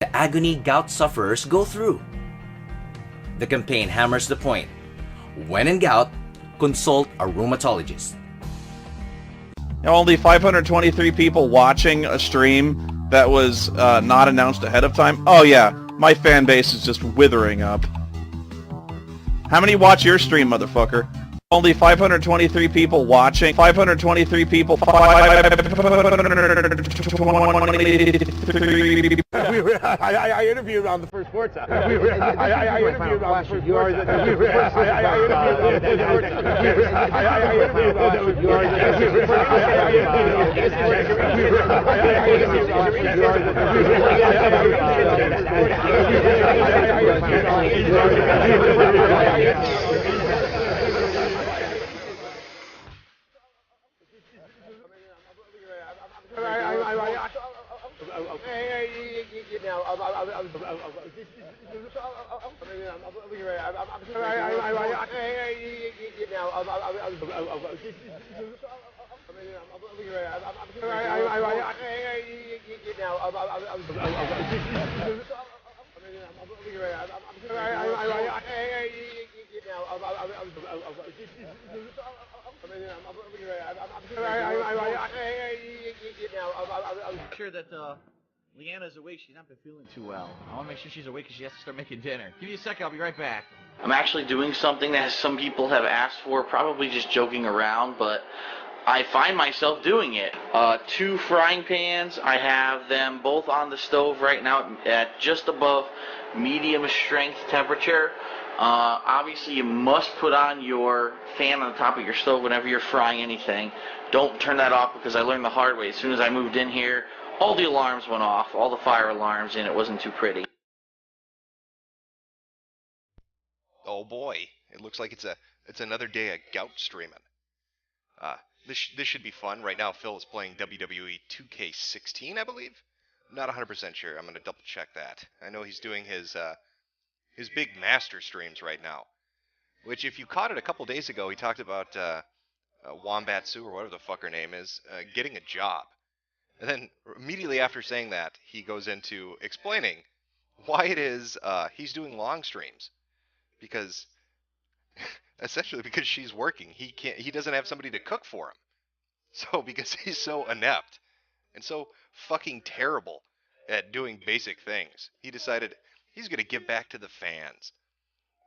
the agony gout sufferers go through. The campaign hammers the point: when in gout, consult a rheumatologist. Now, only 523 people watching a stream that was not announced ahead of time. Oh yeah, my fan base is just withering up. How many watch your stream, motherfucker? Only 523 people watching. 523 people. I interviewed on the first Forza. I interviewed on the first Forza. I sure that Leanna's awake. She's not been feeling too well. I want to make sure she's awake because she has to start making dinner. Give me a second. I'll be right back. I'm actually doing something that some people have asked for, probably just joking around, but I find myself doing it. 2 frying pans. I have them both on the stove right now at just above medium strength temperature. Obviously, you must put on your fan on the top of your stove whenever you're frying anything. Don't turn that off, because I learned the hard way. As soon as I moved in here, all the alarms went off, all the fire alarms, and it wasn't too pretty. Oh boy, it looks like it's another day of Gout streaming. This should be fun. Right now, Phil is playing WWE 2K16, I believe. I'm not 100% sure. I'm gonna double check that. I know he's doing his big master streams right now. Which, if you caught it a couple days ago, he talked about Wombat Sue, or whatever the fuck her name is, getting a job. And then immediately after saying that, he goes into explaining why it is he's doing long streams. Because essentially because she's working. He doesn't have somebody to cook for him. So because he's so inept and so fucking terrible at doing basic things, he decided he's going to give back to the fans.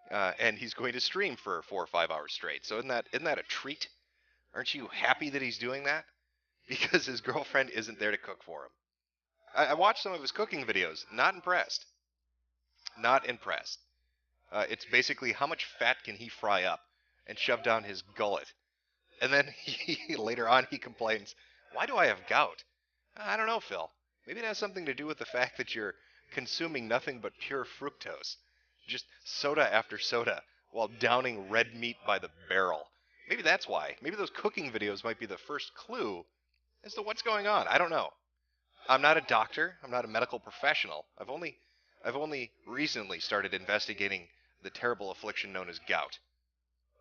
And he's going to stream for 4 or 5 hours straight. So isn't that a treat? Aren't you happy that he's doing that? Because his girlfriend isn't there to cook for him. I watched some of his cooking videos. Not impressed. Not impressed. It's basically how much fat can he fry up and shove down his gullet. And then later on he complains, why do I have gout? I don't know, Phil. Maybe it has something to do with the fact that you're consuming nothing but pure fructose. Just soda after soda while downing red meat by the barrel. Maybe that's why. Maybe those cooking videos might be the first clue as to what's going on. I don't know. I'm not a doctor. I'm not a medical professional. I've only recently started investigating the terrible affliction known as gout.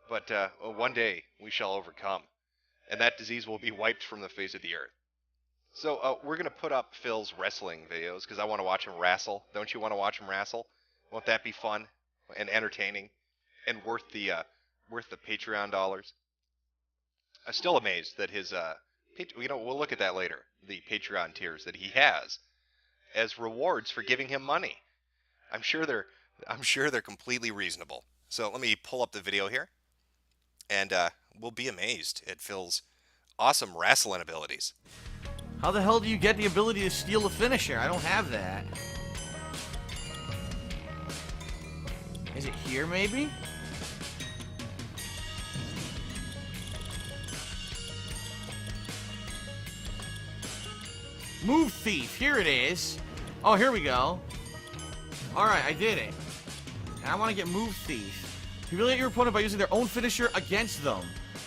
But one day we shall overcome, and that disease will be wiped from the face of the earth. So we're going to put up Phil's wrestling videos because I want to watch him wrestle. Don't you want to watch him wrestle? Won't that be fun and entertaining and worth the Patreon dollars? I'm still amazed that his we'll look at that later. The Patreon tiers that he has as rewards for giving him money. I'm sure they're completely reasonable. So let me pull up the video here, and we'll be amazed at Phil's awesome wrestling abilities. How the hell do you get the ability to steal a finisher? I don't have that. Is it here, maybe? Move Thief. Here it is. Oh, here we go. Alright, I did it. And I want to get Move Thief. Humiliate your opponent by using their own finisher against them.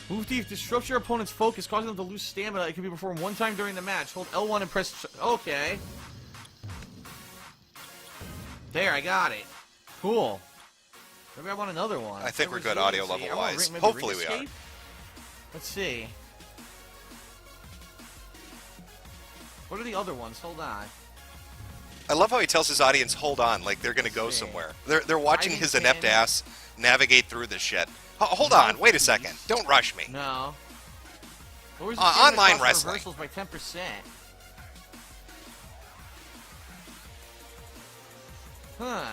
Move Thief disrupts your opponent's focus, causing them to lose stamina. It can be performed one time during the match. Hold L1 and press... Okay. There, I got it. Cool. Maybe I want another one. I think we're good audio level-wise. Hopefully we are. Let's see. What are the other ones? Hold on. I love how he tells his audience, hold on, like they're gonna go somewhere. They're watching his inept ass navigate through this shit. Hold on, wait a second. Don't rush me. No. Online wrestling. Reversals by 10%. Huh.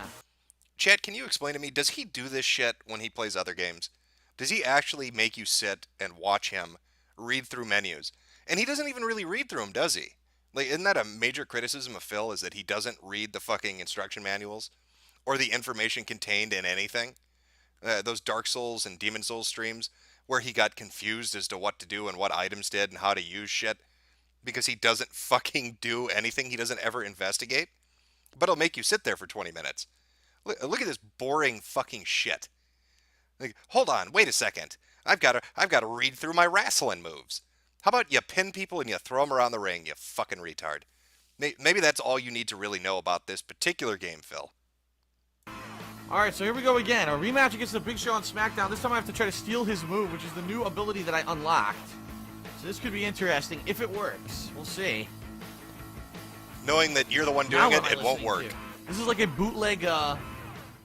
Chad, can you explain to me, does he do this shit when he plays other games? Does he actually make you sit and watch him read through menus? And he doesn't even really read through them, does he? Like, isn't that a major criticism of Phil, is that he doesn't read the fucking instruction manuals? Or the information contained in anything? Those Dark Souls and Demon Souls streams, where he got confused as to what to do and what items did and how to use shit, because he doesn't fucking do anything, he doesn't ever investigate? But he'll make you sit there for 20 minutes. Look at this boring fucking shit. Like, hold on, wait a second. I've got to read through my wrestling moves. How about you pin people and you throw them around the ring, you fucking retard? Maybe that's all you need to really know about this particular game, Phil. Alright, so here we go again. A rematch against the Big Show on SmackDown. This time I have to try to steal his move, which is the new ability that I unlocked. So this could be interesting if it works. We'll see. Knowing that you're the one doing it, it won't work. This is like a bootleg,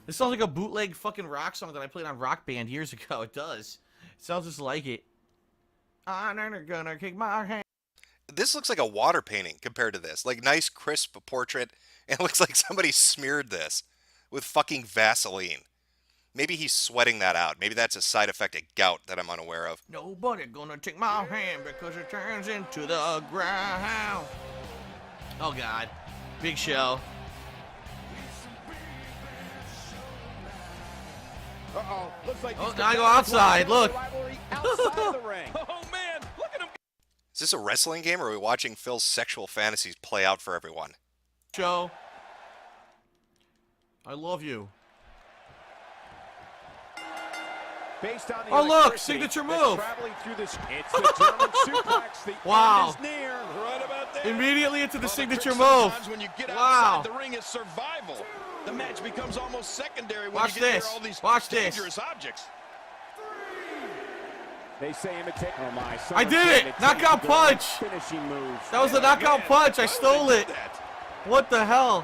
this sounds like a bootleg fucking rock song that I played on Rock Band years ago. It does. It sounds just like it. I'm gonna kick my hand. This looks like a water painting compared to this. Like, nice, crisp portrait. And it looks like somebody smeared this with fucking Vaseline. Maybe he's sweating that out. Maybe that's a side effect of gout that I'm unaware of. Nobody gonna take my hand because it turns into the ground. Oh, God. Big Show. Uh-oh. Looks like now I go outside. Look. Outside the ring. Oh, man. Look at him. Is this a wrestling game, or are we watching Phil's sexual fantasies play out for everyone? Show. I love you. Based on the oh, look. electricity Signature that's move. traveling through this, it's the German suplex. The Wow. end is near. Right about there. Immediately into the signature trick move. sometimes when you get Wow. outside the ring is survival. The match becomes almost secondary when Watch you get this. near all these Watch this. dangerous objects. They say imitate. Oh my! I did it. Knockout punch. Finishing moves. That was a knockout punch. I stole it. That. What the hell?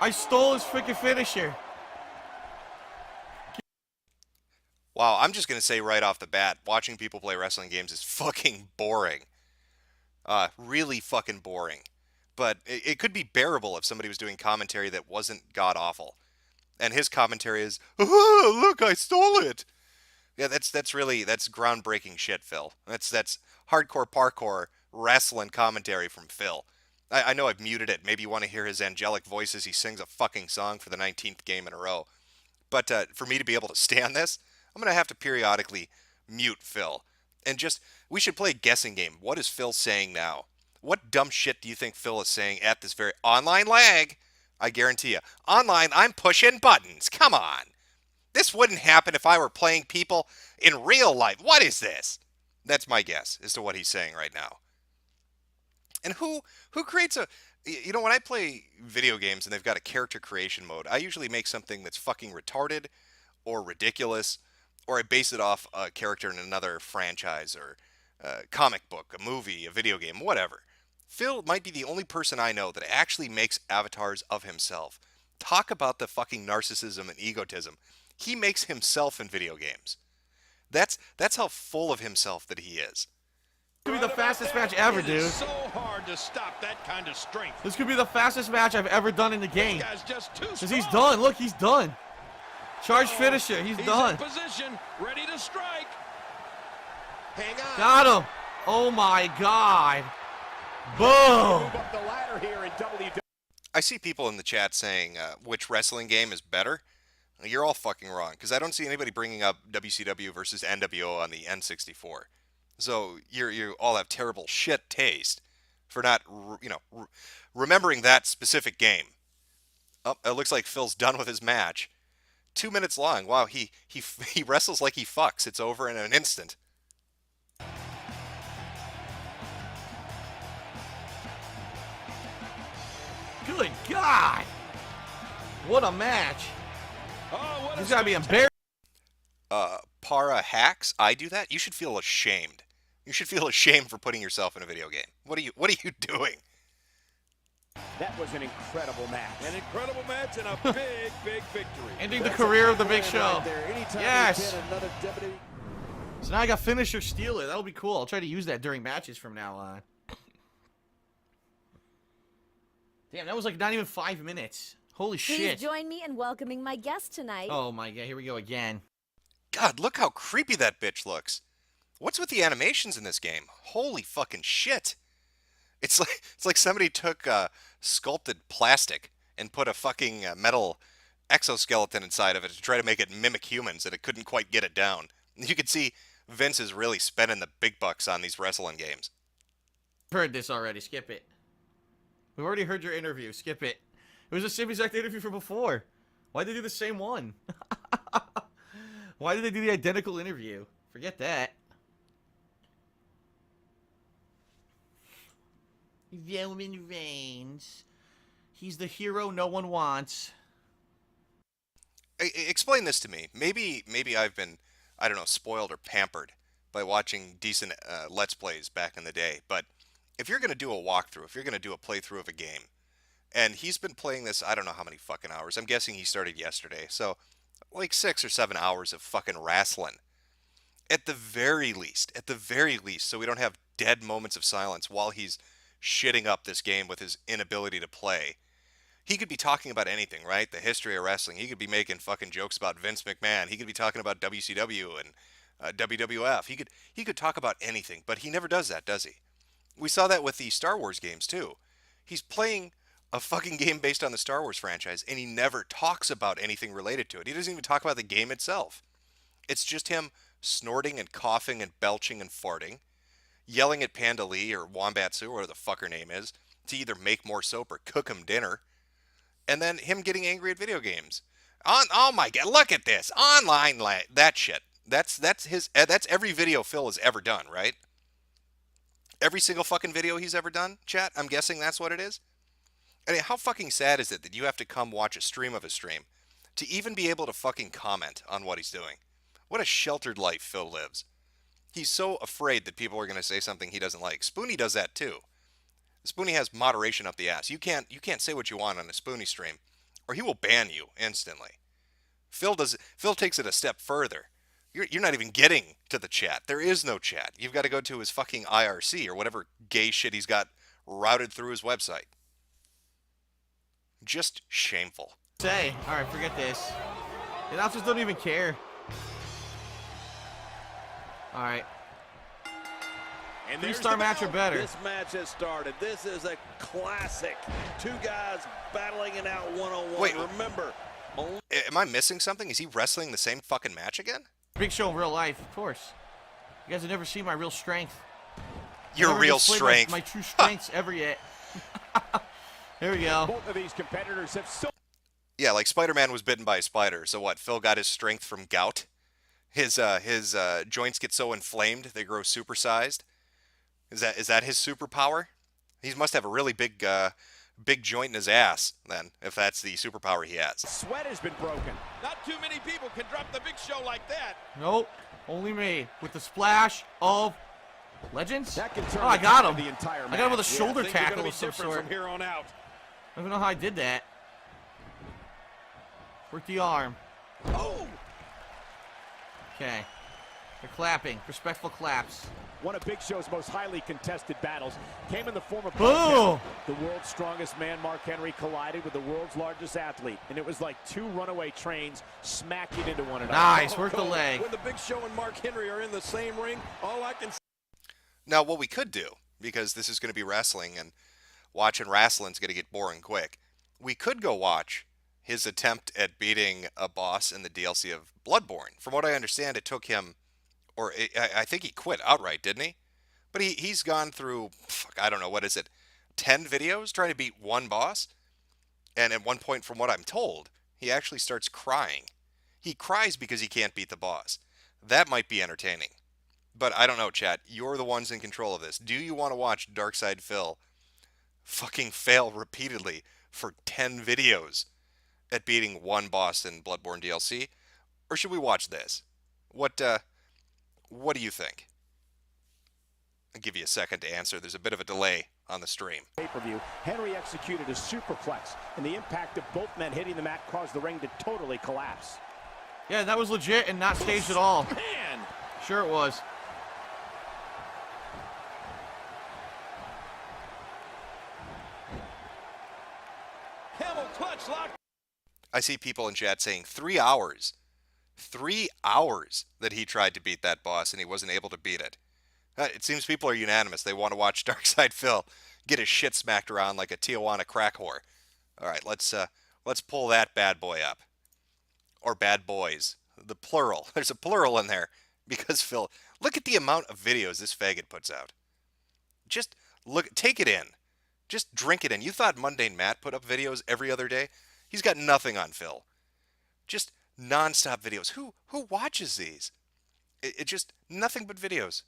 I stole his freaking finisher. Wow, I'm just going to say right off the bat, watching people play wrestling games is fucking boring. Really fucking boring. But it could be bearable if somebody was doing commentary that wasn't god-awful. And his commentary is, oh, look, I stole it. Yeah, that's groundbreaking shit, Phil. That's hardcore parkour wrestling commentary from Phil. I know I've muted it. Maybe you want to hear his angelic voice as he sings a fucking song for the 19th game in a row. But for me to be able to stay on this, I'm going to have to periodically mute Phil. And we should play a guessing game. What is Phil saying now? What dumb shit do you think Phil is saying at this very online lag? I guarantee you. Online, I'm pushing buttons. Come on. This wouldn't happen if I were playing people in real life. What is this? That's my guess as to what he's saying right now. And who creates a... You know, when I play video games and they've got a character creation mode, I usually make something that's fucking retarded or ridiculous, or I base it off a character in another franchise or a comic book, a movie, a video game, whatever. Phil might be the only person I know that actually makes avatars of himself. Talk about the fucking narcissism and egotism. He makes himself in video games. That's how full of himself that he is. This could be the fastest match ever, dude. It's so hard to stop that kind of strength. This could be the fastest match I've ever done in the game. This guy's just too Because strong. he's done. Look, he's done. Charge finisher. He's done. In position, ready to strike. Hang on. Got him. Oh, my God. Boom. Move up the ladder here in WWE. I see people in the chat saying which wrestling game is better. You're all fucking wrong, because I don't see anybody bringing up WCW versus NWO on the N64. So you all have terrible shit taste for not, remembering that specific game. Oh, it looks like Phil's done with his match. 2 minutes long. Wow, he wrestles like he fucks. It's over in an instant. Good God. What a match. Oh, what He's a got to be embarrassed. Para hacks. I do that. You should feel ashamed. You should feel ashamed for putting yourself in a video game. What are you doing? That was an incredible match. An incredible match and a big, big victory. Ending the career of the Big Show. Right there. Anytime Yes. we get another WWE So now I got finisher stealer. That'll be cool. I'll try to use that during matches from now on. Damn, that was like not even 5 minutes. Holy Please shit. join me in welcoming my guest tonight. Oh my god, here we go again. God, look how creepy that bitch looks. What's with the animations in this game? Holy fucking shit. It's like somebody took sculpted plastic and put a fucking metal exoskeleton inside of it to try to make it mimic humans, and it couldn't quite get it down. You can see Vince is really spending the big bucks on these wrestling games. Heard this already. Skip it. We've already heard your interview. Skip it. It was the same exact interview from before. Why'd they do the same one? Why did they do the identical interview? Forget that. Roman Reigns. He's the hero no one wants. Explain this to me. Maybe I've been, I don't know, spoiled or pampered by watching decent Let's Plays back in the day. But if you're going to do a walkthrough, if you're going to do a playthrough of a game, and he's been playing this, I don't know how many fucking hours. I'm guessing he started yesterday. So, like 6 or 7 hours of fucking wrestling. At the very least, so we don't have dead moments of silence while he's shitting up this game with his inability to play. He could be talking about anything, right? The history of wrestling. He could be making fucking jokes about Vince McMahon. He could be talking about WCW and WWF. He could talk about anything, but he never does that, does he? We saw that with the Star Wars games too. He's playing a fucking game based on the Star Wars franchise, and he never talks about anything related to it. He doesn't even talk about the game itself. It's just him snorting and coughing and belching and farting, yelling at Panda Lee or Wombat Sue, or whatever the fuck her name is, to either make more soap or cook him dinner, and then him getting angry at video games. Oh my god, look at this online that shit. That's every video Phil has ever done, right? Every single fucking video he's ever done, chat. I'm guessing that's what it is. I mean, how fucking sad is it that you have to come watch a stream of a stream to even be able to fucking comment on what he's doing? What a sheltered life Phil lives. He's so afraid that people are going to say something he doesn't like. Spoonie does that too. Spoonie has moderation up the ass. You can't say what you want on a Spoonie stream, or he will ban you instantly. Phil takes it a step further. You're not even getting to the chat. There is no chat. You've got to go to his fucking IRC or whatever gay shit he's got routed through his website. Just shameful. Say, alright, forget this. The announcers don't even care. Alright. And Three-star match or better. This match has started. This is a classic. Two guys battling it out one-on-one. Wait, remember. Am I missing something? Is he wrestling the same fucking match again? Big Show in real life, of course. You guys have never seen my real strength. Your Never real displayed strength. My true strengths ever yet. Here we go. Both of these competitors have so Yeah, like Spider-Man was bitten by a spider. So what? Phil got his strength from gout. His joints get so inflamed they grow supersized. Is that his superpower? He must have a really big joint in his ass then, if that's the superpower he has. sweat has been broken. Not too many people can drop the Big Show like that. Nope. Only me. With the splash of Legends? That can turn Oh, I got him. the entire I got him with a match. shoulder Things are gonna tackle be of some different sort. from here on out. I don't even know how I did that. Work the arm. Oh! Okay. They're clapping. Respectful claps. One of Big Show's most highly contested battles came in the form of Boom! the world's strongest man, Mark Henry, collided with the world's largest athlete, and it was like two runaway trains smacking into one another. Nice. Work the Cole, leg. When the Big Show and Mark Henry are in the same ring, all I can Now, what we could do, because this is going to be wrestling, and watching wrestling's going to get boring quick, we could go watch his attempt at beating a boss in the DLC of Bloodborne. From what I understand, it took him, or I think he quit outright, didn't he? But he's gone through, I don't know, what is it, 10 videos trying to beat one boss? And at one point, from what I'm told, he actually starts crying. He cries because he can't beat the boss. That might be entertaining. But I don't know, chat. You're the ones in control of this. Do you want to watch Darkside Phil fucking fail repeatedly for 10 videos at beating one boss in Bloodborne DLC? Or should we watch this? What do you think? I'll give you a second to answer. There's a bit of a delay on the stream. Pay-per-view, Henry executed a superplex, and the impact of both men hitting the mat caused the ring to totally collapse. Yeah, that was legit and not staged at all. Man! Sure it was. Camel clutch lock. I see people in chat saying 3 hours. 3 hours that he tried to beat that boss and he wasn't able to beat it. It seems people are unanimous. They want to watch Darkside Phil get his shit smacked around like a Tijuana crack whore. All right, let's pull that bad boy up. Or bad boys. The plural. There's a plural in there because Phil, look at the amount of videos this faggot puts out. Just look, take it in. Just drink it in. You thought Mundane Matt put up videos every other day? He's got nothing on Phil. Just non-stop videos. Who watches these? It just nothing but videos.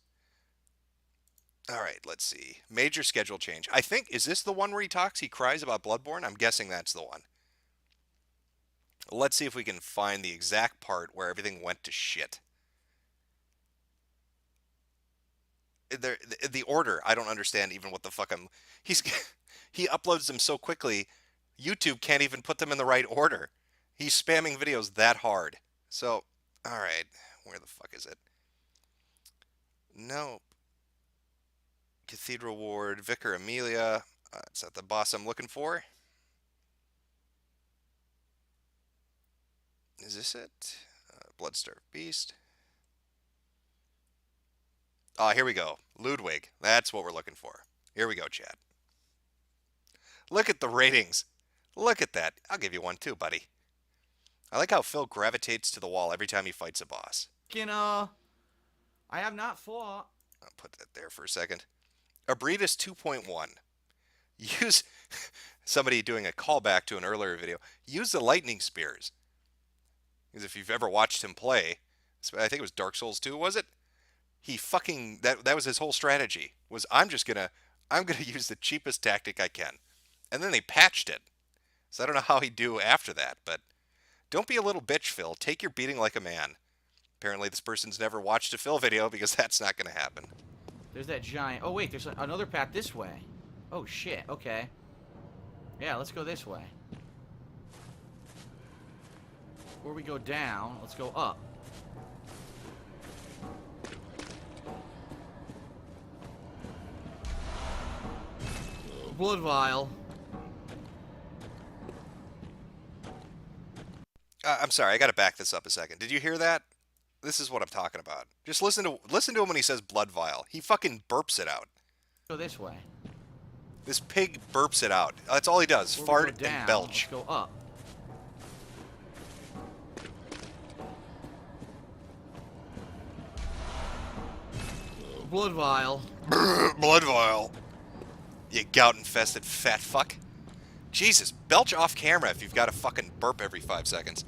All right, let's see. Major schedule change. I think, is this the one where he cries about Bloodborne? I'm guessing that's the one. Let's see if we can find the exact part where everything went to shit. The order, I don't understand even what the fuck he uploads them so quickly, YouTube can't even put them in the right order. He's spamming videos that hard. So, all right, where the fuck is it? Nope. Cathedral Ward, Vicar Amelia. It's not the boss I'm looking for. Is this it? Bloodstarved Beast. Here we go. Ludwig. That's what we're looking for. Here we go, chat. Look at the ratings. Look at that. I'll give you one too, buddy. I like how Phil gravitates to the wall every time he fights a boss. I have not fought. I'll put that there for a second. Abretus 2.1. Use somebody doing a callback to an earlier video. Use the lightning spears. Because if you've ever watched him play, I think it was Dark Souls 2, was it? He fucking that was his whole strategy. Was I'm gonna use the cheapest tactic I can. And then they patched it. So I don't know how he'd do after that, but don't be a little bitch, Phil. Take your beating like a man. Apparently this person's never watched a Phil video because that's not going to happen. There's that giant... Oh, wait, there's another path this way. Oh, shit, okay. Yeah, let's go this way. Before we go down, let's go up. Blood vial. I'm sorry, I got to back this up a second. Did you hear that? This is what I'm talking about. Just listen to him when he says blood vial. He fucking burps it out. Go this way. This pig burps it out. That's all he does. Before Fart and belch. Let's go up. Blood vial. Blood vial. You gout-infested fat fuck. Jesus, belch off camera if you've got to fucking burp every 5 seconds.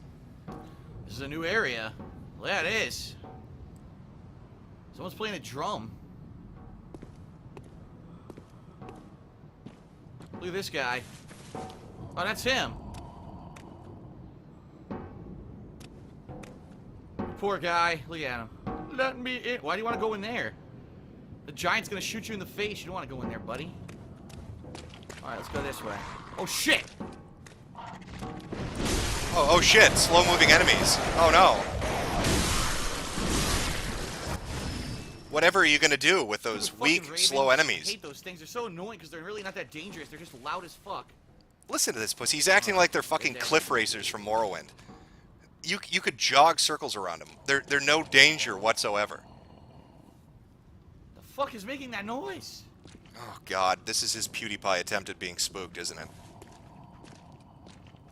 This is a new area. Well, yeah, it is. Someone's playing a drum. Look at this guy. Oh, that's him. Poor guy. Look at him. Let me in. Why do you want to go in there? The giant's gonna shoot you in the face. You don't want to go in there, buddy. Alright, let's go this way. Oh, shit! Oh shit, slow-moving enemies. Oh no. Whatever are you gonna do with those weak, slow enemies? I hate those things. They're so annoying because they're really not that dangerous. They're just loud as fuck. Listen to this pussy. He's acting like they're fucking cliff racers from Morrowind. You could jog circles around them. They're no danger whatsoever. The fuck is making that noise? Oh god, this is his PewDiePie attempt at being spooked, isn't it?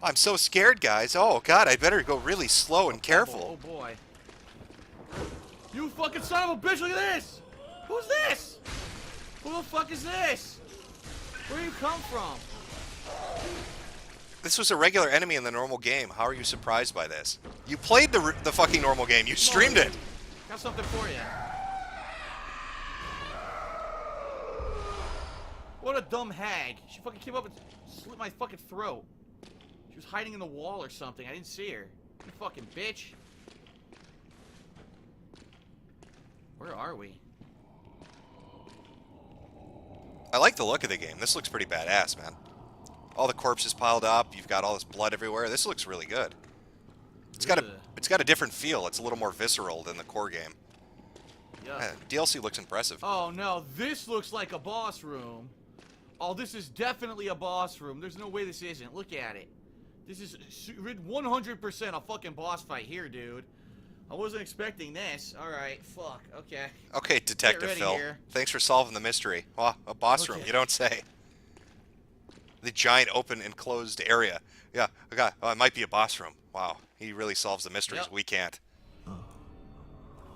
I'm so scared, guys. Oh god, I better go really slow and careful. Oh boy. You fucking son of a bitch, look at this! Who's this? Who the fuck is this? Where do you come from? This was a regular enemy in the normal game. How are you surprised by this? You played the fucking normal game. You streamed it. Got something for you. What a dumb hag. She fucking came up and slit my fucking throat. She was hiding in the wall or something. I didn't see her. You fucking bitch. Where are we? I like the look of the game. This looks pretty badass, man. All the corpses piled up. You've got all this blood everywhere. This looks really good. It's got a different feel. It's a little more visceral than the core game. Yeah. DLC looks impressive. Oh no, this looks like a boss room. Oh, this is definitely a boss room. There's no way this isn't. Look at it. This is 100% a fucking boss fight here, dude. I wasn't expecting this. Alright, fuck. Okay. Okay, Detective Phil. Here. Thanks for solving the mystery. Wow, a boss room, you don't say. The giant open enclosed area. Yeah, okay. Oh, it might be a boss room. Wow, he really solves the mysteries. Yep. We can't.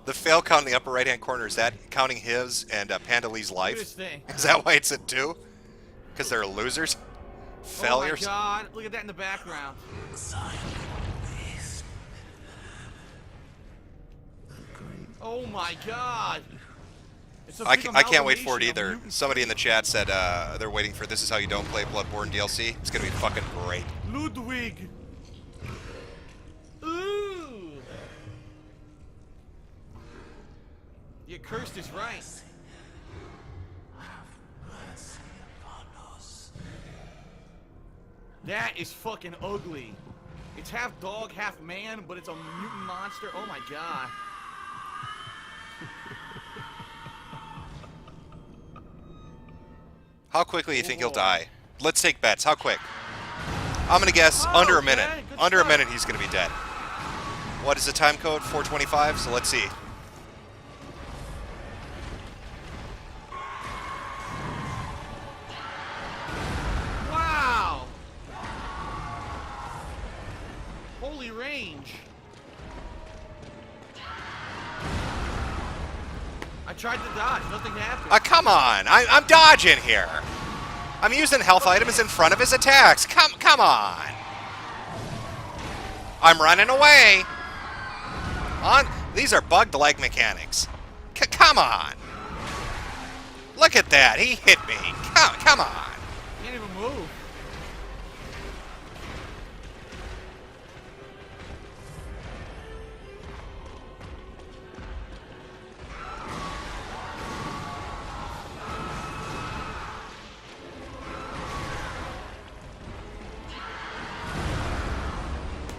The fail count in the upper right-hand corner, is that counting his and Panda Lee's life? Is that why it's at 2? Because they're losers? Failures? Oh my god, look at that in the background. Oh my god. I can't wait for it either. Somebody in the chat said they're waiting for This Is How You Don't Play Bloodborne DLC. It's going to be fucking great. Ludwig. Ooh. Your cursed is right. That is fucking ugly. It's half dog, half man, but it's a mutant monster. Oh my god. How quickly do you think he'll die? Let's take bets. How quick? I'm going to guess under a minute. Under a minute he's going to be dead. What is the time code? 425? So let's see. Wow. Holy range. I tried to dodge. Nothing happened. Come on. I'm dodging here. I'm using health items in front of his attacks. Come on. I'm running away. These are bugged-like mechanics. Come on. Look at that. He hit me. Come on. Can't even move.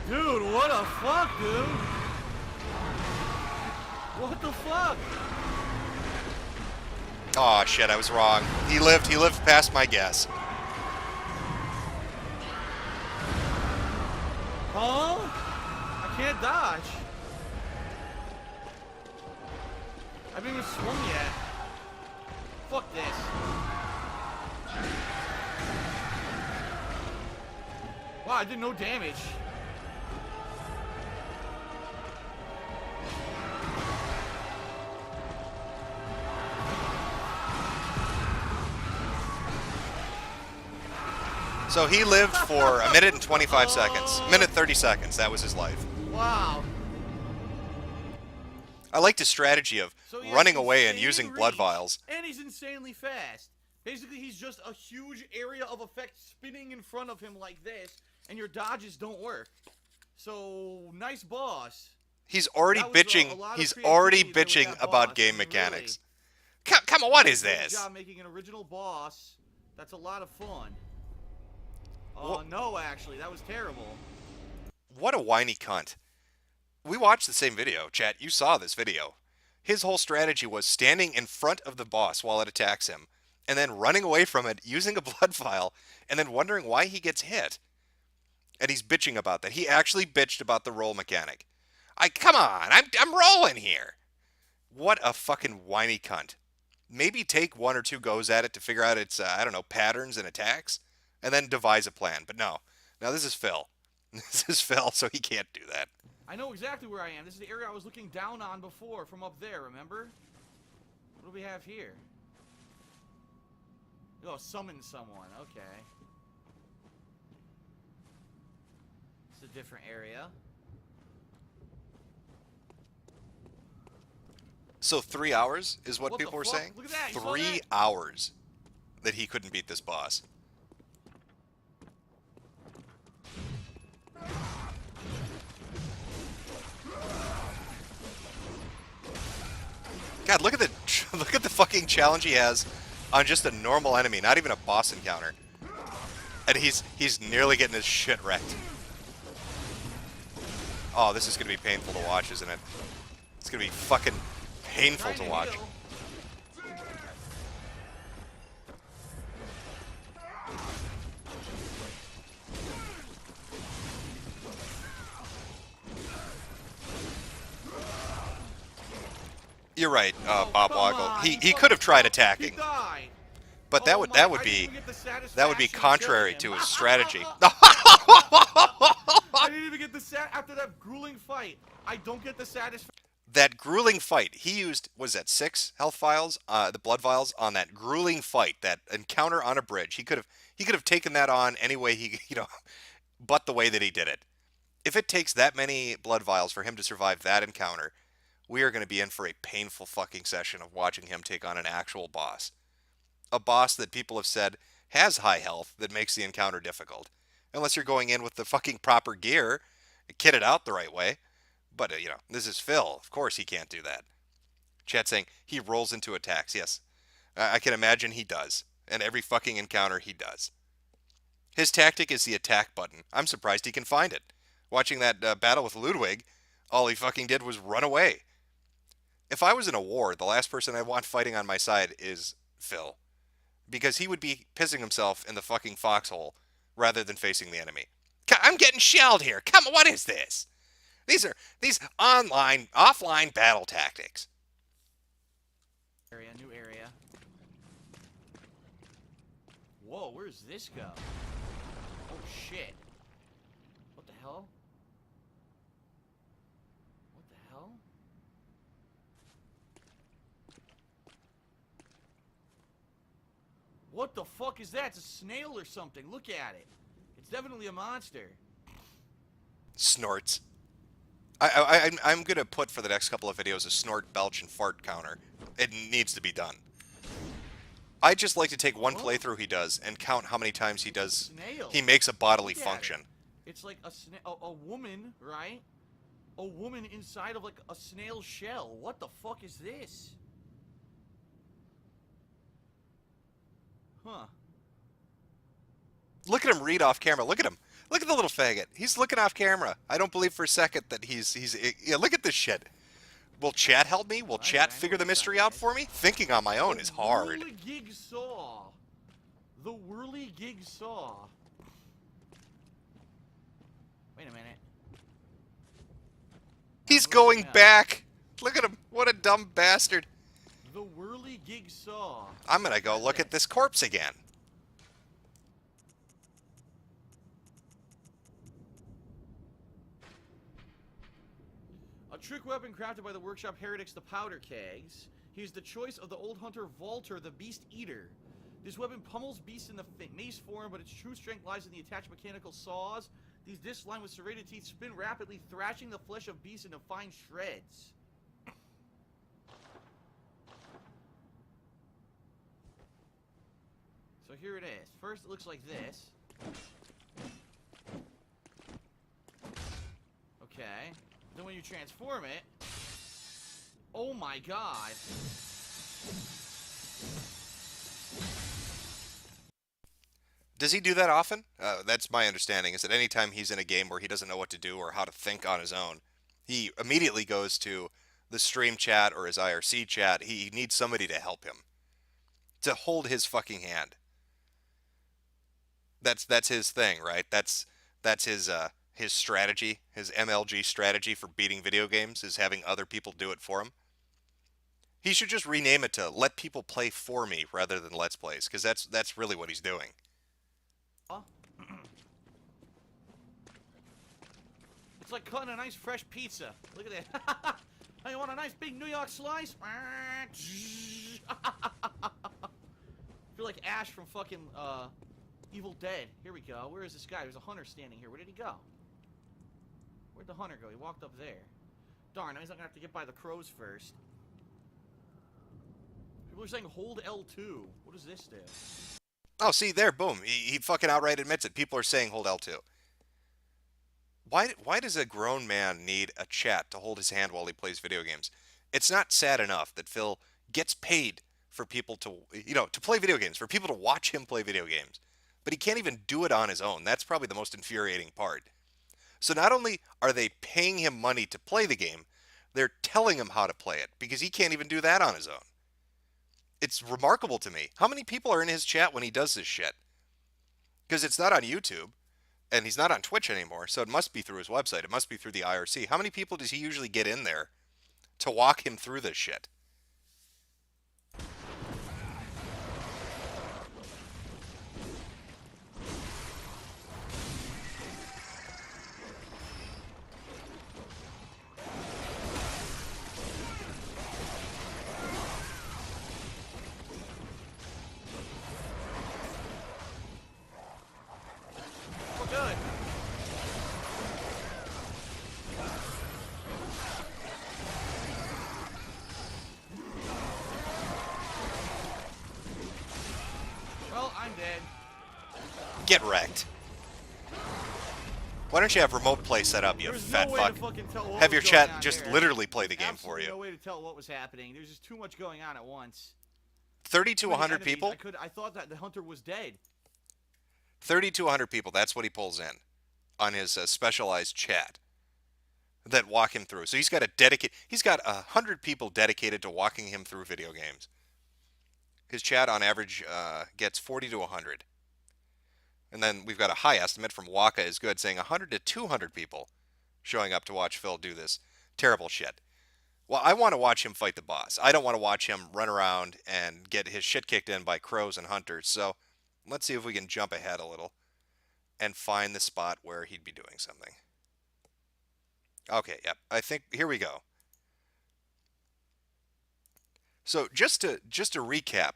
Dude, what the fuck, dude? What the fuck? Oh shit, I was wrong. He lived past my guess. Huh? I can't dodge. I haven't even swung yet. Fuck this. Wow, I did no damage. So he lived for a minute and 25 seconds. Minute 30 seconds. That was his life. Wow. I liked his strategy of running away and using blood vials. And he's insanely fast. Basically, he's just a huge area of effect spinning in front of him like this, and your dodges don't work. So, nice boss. He's already bitching. He's already bitching about game mechanics. Really, come on, what is this? Good job making an original boss. That's a lot of fun. Oh, no, actually. That was terrible. What a whiny cunt. We watched the same video. Chat, you saw this video. His whole strategy was standing in front of the boss while it attacks him, and then running away from it using a blood vial, and then wondering why he gets hit. And he's bitching about that. He actually bitched about the roll mechanic. Come on, I'm rolling here. What a fucking whiny cunt. Maybe take 1 or 2 goes at it to figure out its, I don't know, patterns and attacks, and then devise a plan. But no. Now this is Phil. This is Phil, so he can't do that. I know exactly where I am. This is the area I was looking down on before from up there, remember? What do we have here? Oh, summon someone. Okay. It's a different area. So 3 hours is what people were fuck? saying? Look at that. 3 hours that he couldn't beat this boss. God, look at the fucking challenge he has on just a normal enemy, not even a boss encounter. And he's nearly getting his shit wrecked. Oh, this is going to be painful to watch, isn't it? It's going to be fucking painful to watch. You're right, Bob Woggle. He could have tried attacking, but that would be contrary to his strategy. I didn't even get the after that grueling fight. I don't get the satisfaction. That grueling fight, he used, was that 6 health vials, the blood vials on that grueling fight, that encounter on a bridge. He could have taken that on any way he, but the way that he did it. If it takes that many blood vials for him to survive that encounter, we are going to be in for a painful fucking session of watching him take on an actual boss. A boss that people have said has high health that makes the encounter difficult. Unless you're going in with the fucking proper gear, kitted out the right way. But, this is Phil. Of course he can't do that. Chat saying he rolls into attacks. Yes, I can imagine he does. And every fucking encounter he does. His tactic is the attack button. I'm surprised he can find it. Watching that battle with Ludwig, all he fucking did was run away. If I was in a war, the last person I want fighting on my side is Phil. Because he would be pissing himself in the fucking foxhole rather than facing the enemy. I'm getting shelled here. Come on, what is this? These offline battle tactics. New area. Whoa, where's this go? Oh shit. What the hell? What the hell? What the fuck is that? It's a snail or something. Look at it. It's definitely a monster. Snorts. I'm going to put for the next couple of videos a snort, belch, and fart counter. It needs to be done. I just like to take one playthrough he does and count how many times he does. Snail. He makes a bodily function. It's like a woman, right? A woman inside of like a snail shell. What the fuck is this? Huh. Look at him read off camera. Look at him. Look at the little faggot. He's looking off camera. I don't believe for a second that he's yeah, look at this shit. Will chat help me? Will chat figure the mystery out for me? Thinking on my own is hard. The whirly-gig saw. The whirly-gig saw. Wait a minute. He's going back. Look at him. What a dumb bastard. The whirly-gig saw. I'm gonna go look at this corpse again. A trick weapon crafted by the workshop heretics, the powder kegs. He's the choice of the old hunter Volter, the beast eater. This weapon pummels beasts in the mace form, but its true strength lies in the attached mechanical saws. These discs lined with serrated teeth spin rapidly, thrashing the flesh of beasts into fine shreds. So here it is. First it looks like this. Okay. Then when you transform it... Oh my god. Does he do that often? That's my understanding, is that anytime he's in a game where he doesn't know what to do or how to think on his own, he immediately goes to the stream chat or his IRC chat. He needs somebody to help him. To hold his fucking hand. That's his thing, right? That's his strategy, his MLG strategy for beating video games, is having other people do it for him. He should just rename it to Let People Play For Me rather than Let's Plays, because that's really what he's doing. It's like cutting a nice fresh pizza. Look at that. Hey, you want a nice big New York slice? Feel like Ash from fucking Evil Dead. Here we go. Where is this guy? There's a hunter standing here. Where did he go? Where'd the hunter go? He walked up there. Darn, now he's not gonna have to get by the crows first. People are saying hold L2. What does this do? Oh, see, there, boom. He fucking outright admits it. People are saying hold L2. Why does a grown man need a chat to hold his hand while he plays video games? It's not sad enough that Phil gets paid for people to, to play video games, for people to watch him play video games. But he can't even do it on his own. That's probably the most infuriating part. So not only are they paying him money to play the game, they're telling him how to play it because he can't even do that on his own. It's remarkable to me. How many people are in his chat when he does this shit? Because it's not on YouTube, and he's not on Twitch anymore, so it must be through his website. It must be through the IRC. How many people does he usually get in there to walk him through this shit? Good. Well, I'm dead. Get wrecked. Why don't you have remote play set up, you There's fat no way fuck? to fucking tell what Have your was going chat on just there. literally play the game for Absolutely you. no way to tell what was happening. There's just too much going on at once. 30 to Too many 100 enemies. people? I thought that the hunter was dead. 30 to 100 people, that's what he pulls in on his specialized chat that walk him through. So he's got 100 people dedicated to walking him through video games. His chat on average gets 40 to 100. And then we've got a high estimate from Waka is good, saying 100 to 200 people showing up to watch Phil do this terrible shit. Well, I want to watch him fight the boss. I don't want to watch him run around and get his shit kicked in by crows and hunters. So let's see if we can jump ahead a little and find the spot where he'd be doing something. Okay, yep. I think here we go. So just to recap,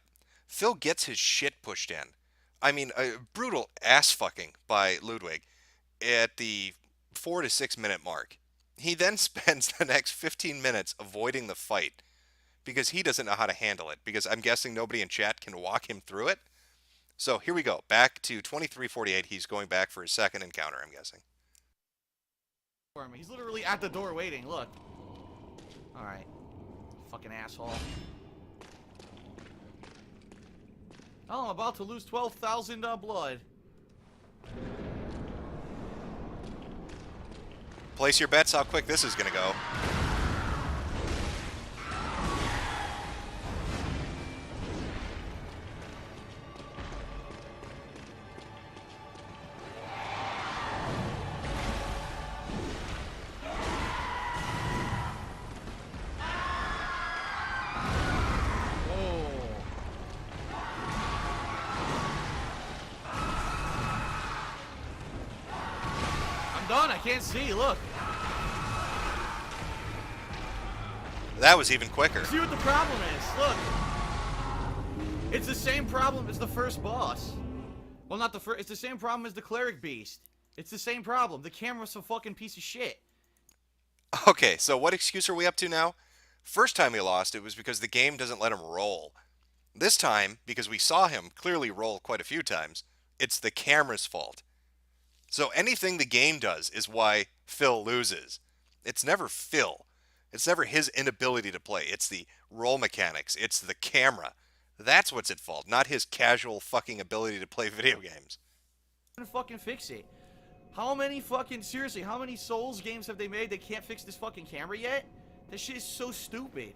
Phil gets his shit pushed in. I mean, a brutal ass fucking by Ludwig at the 4 to 6 minute mark. He then spends the next 15 minutes avoiding the fight because he doesn't know how to handle it, because I'm guessing nobody in chat can walk him through it. So here we go. Back to 23:48. He's going back for his second encounter, I'm guessing. He's literally at the door waiting. Look. Alright. Fucking asshole. Oh, I'm about to lose 12,000 blood. Place your bets how quick this is going to go. Done. I can't see. Look. That was even quicker. See what the problem is. Look. It's the same problem as the first boss. Well, not the first. It's the same problem as the cleric beast. It's the same problem. The camera's a fucking piece of shit. Okay, so what excuse are we up to now? First time he lost, it was because the game doesn't let him roll. This time, because we saw him clearly roll quite a few times, it's the camera's fault. So anything the game does is why Phil loses. It's never Phil. It's never his inability to play. It's the roll mechanics. It's the camera. That's what's at fault, not his casual fucking ability to play video games. Fucking fix it. How many fucking, seriously, how many Souls games have they made that can't fix this fucking camera yet? This shit is so stupid.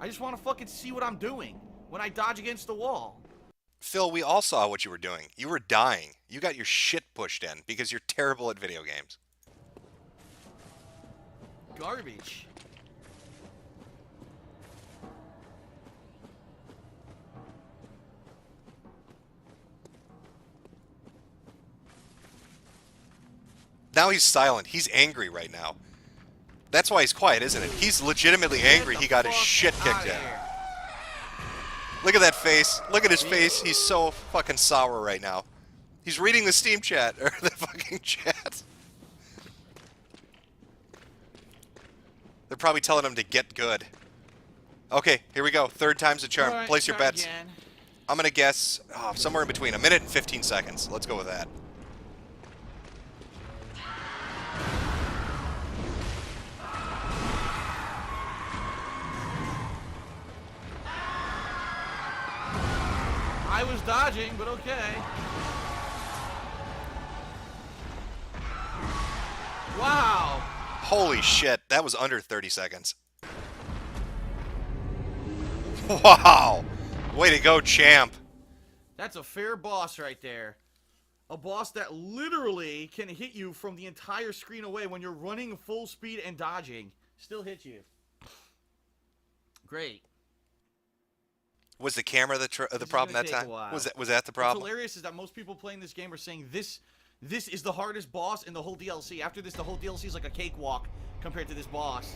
I just want to fucking see what I'm doing when I dodge against the wall. Phil, we all saw what you were doing. You were dying. You got your shit pushed in because you're terrible at video games. Garbage. Now he's silent. He's angry right now. That's why he's quiet, isn't it? He's legitimately angry he got his shit kicked in. Look at that face. Look at his face. He's so fucking sour right now. He's reading the Steam chat, or the fucking chat. They're probably telling him to get good. Okay, here we go. Third time's a charm. Right, Place your try bets. again. I'm going to guess somewhere in between. 1 minute and 15 seconds. Let's go with that. I was dodging, but okay. Wow. Holy shit, that was under 30 seconds. Wow. Way to go, champ. That's a fair boss right there. A boss that literally can hit you from the entire screen away when you're running full speed and dodging. Still hit you. Great. Was the camera the problem that time? Was that the problem? What's hilarious is that most people playing this game are saying this is the hardest boss in the whole DLC. After this, the whole DLC is like a cakewalk compared to this boss.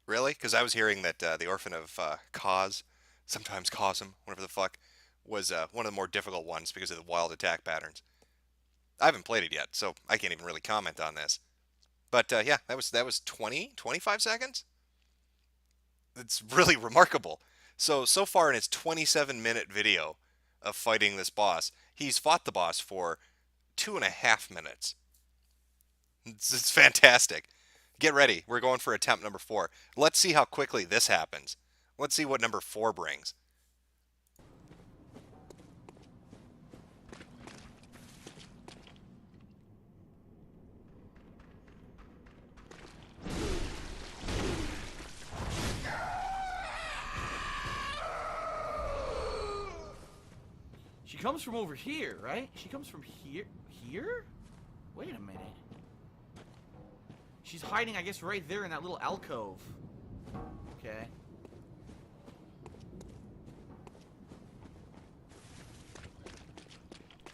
Really? Because I was hearing that the Orphan of Kaz, sometimes Cosm, whatever the fuck, was one of the more difficult ones because of the wild attack patterns. I haven't played it yet, so I can't even really comment on this. But yeah, that was 25 seconds? It's really remarkable. So far in its 27-minute video of fighting this boss, he's fought the boss for 2.5 minutes. It's fantastic. Get ready. We're going for attempt number 4. Let's see how quickly this happens. Let's see what number 4 brings. She comes from over here, right? She comes from here? Here? Wait a minute. She's hiding, I guess, right there in that little alcove. Okay.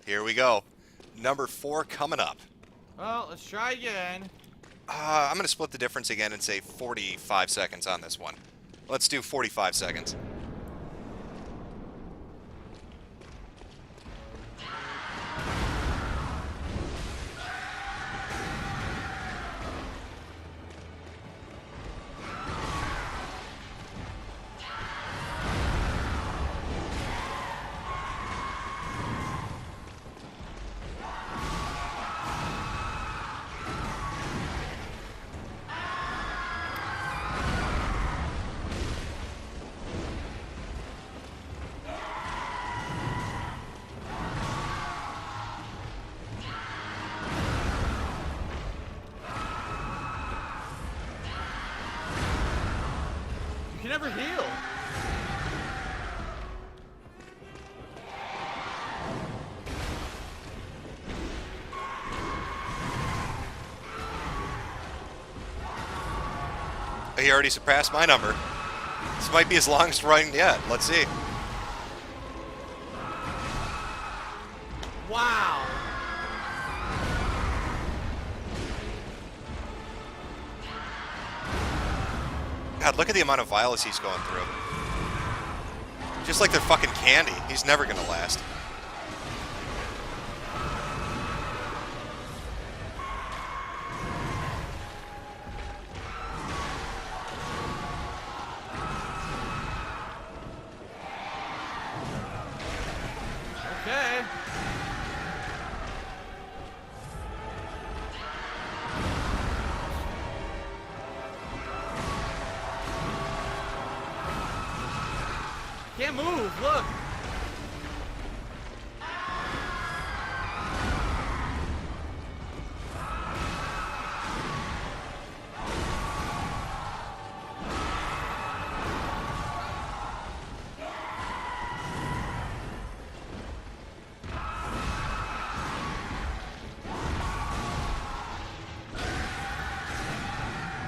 Here we go. Number 4 coming up. Well, let's try again. I'm going to split the difference again and say 45 seconds on this one. Let's do 45 seconds. You can never heal. He already surpassed my number. This might be his longest run yet. Let's see. Wow. God, look at the amount of violence he's going through. Just like they're fucking candy. He's never gonna last. Okay. Can't move, look.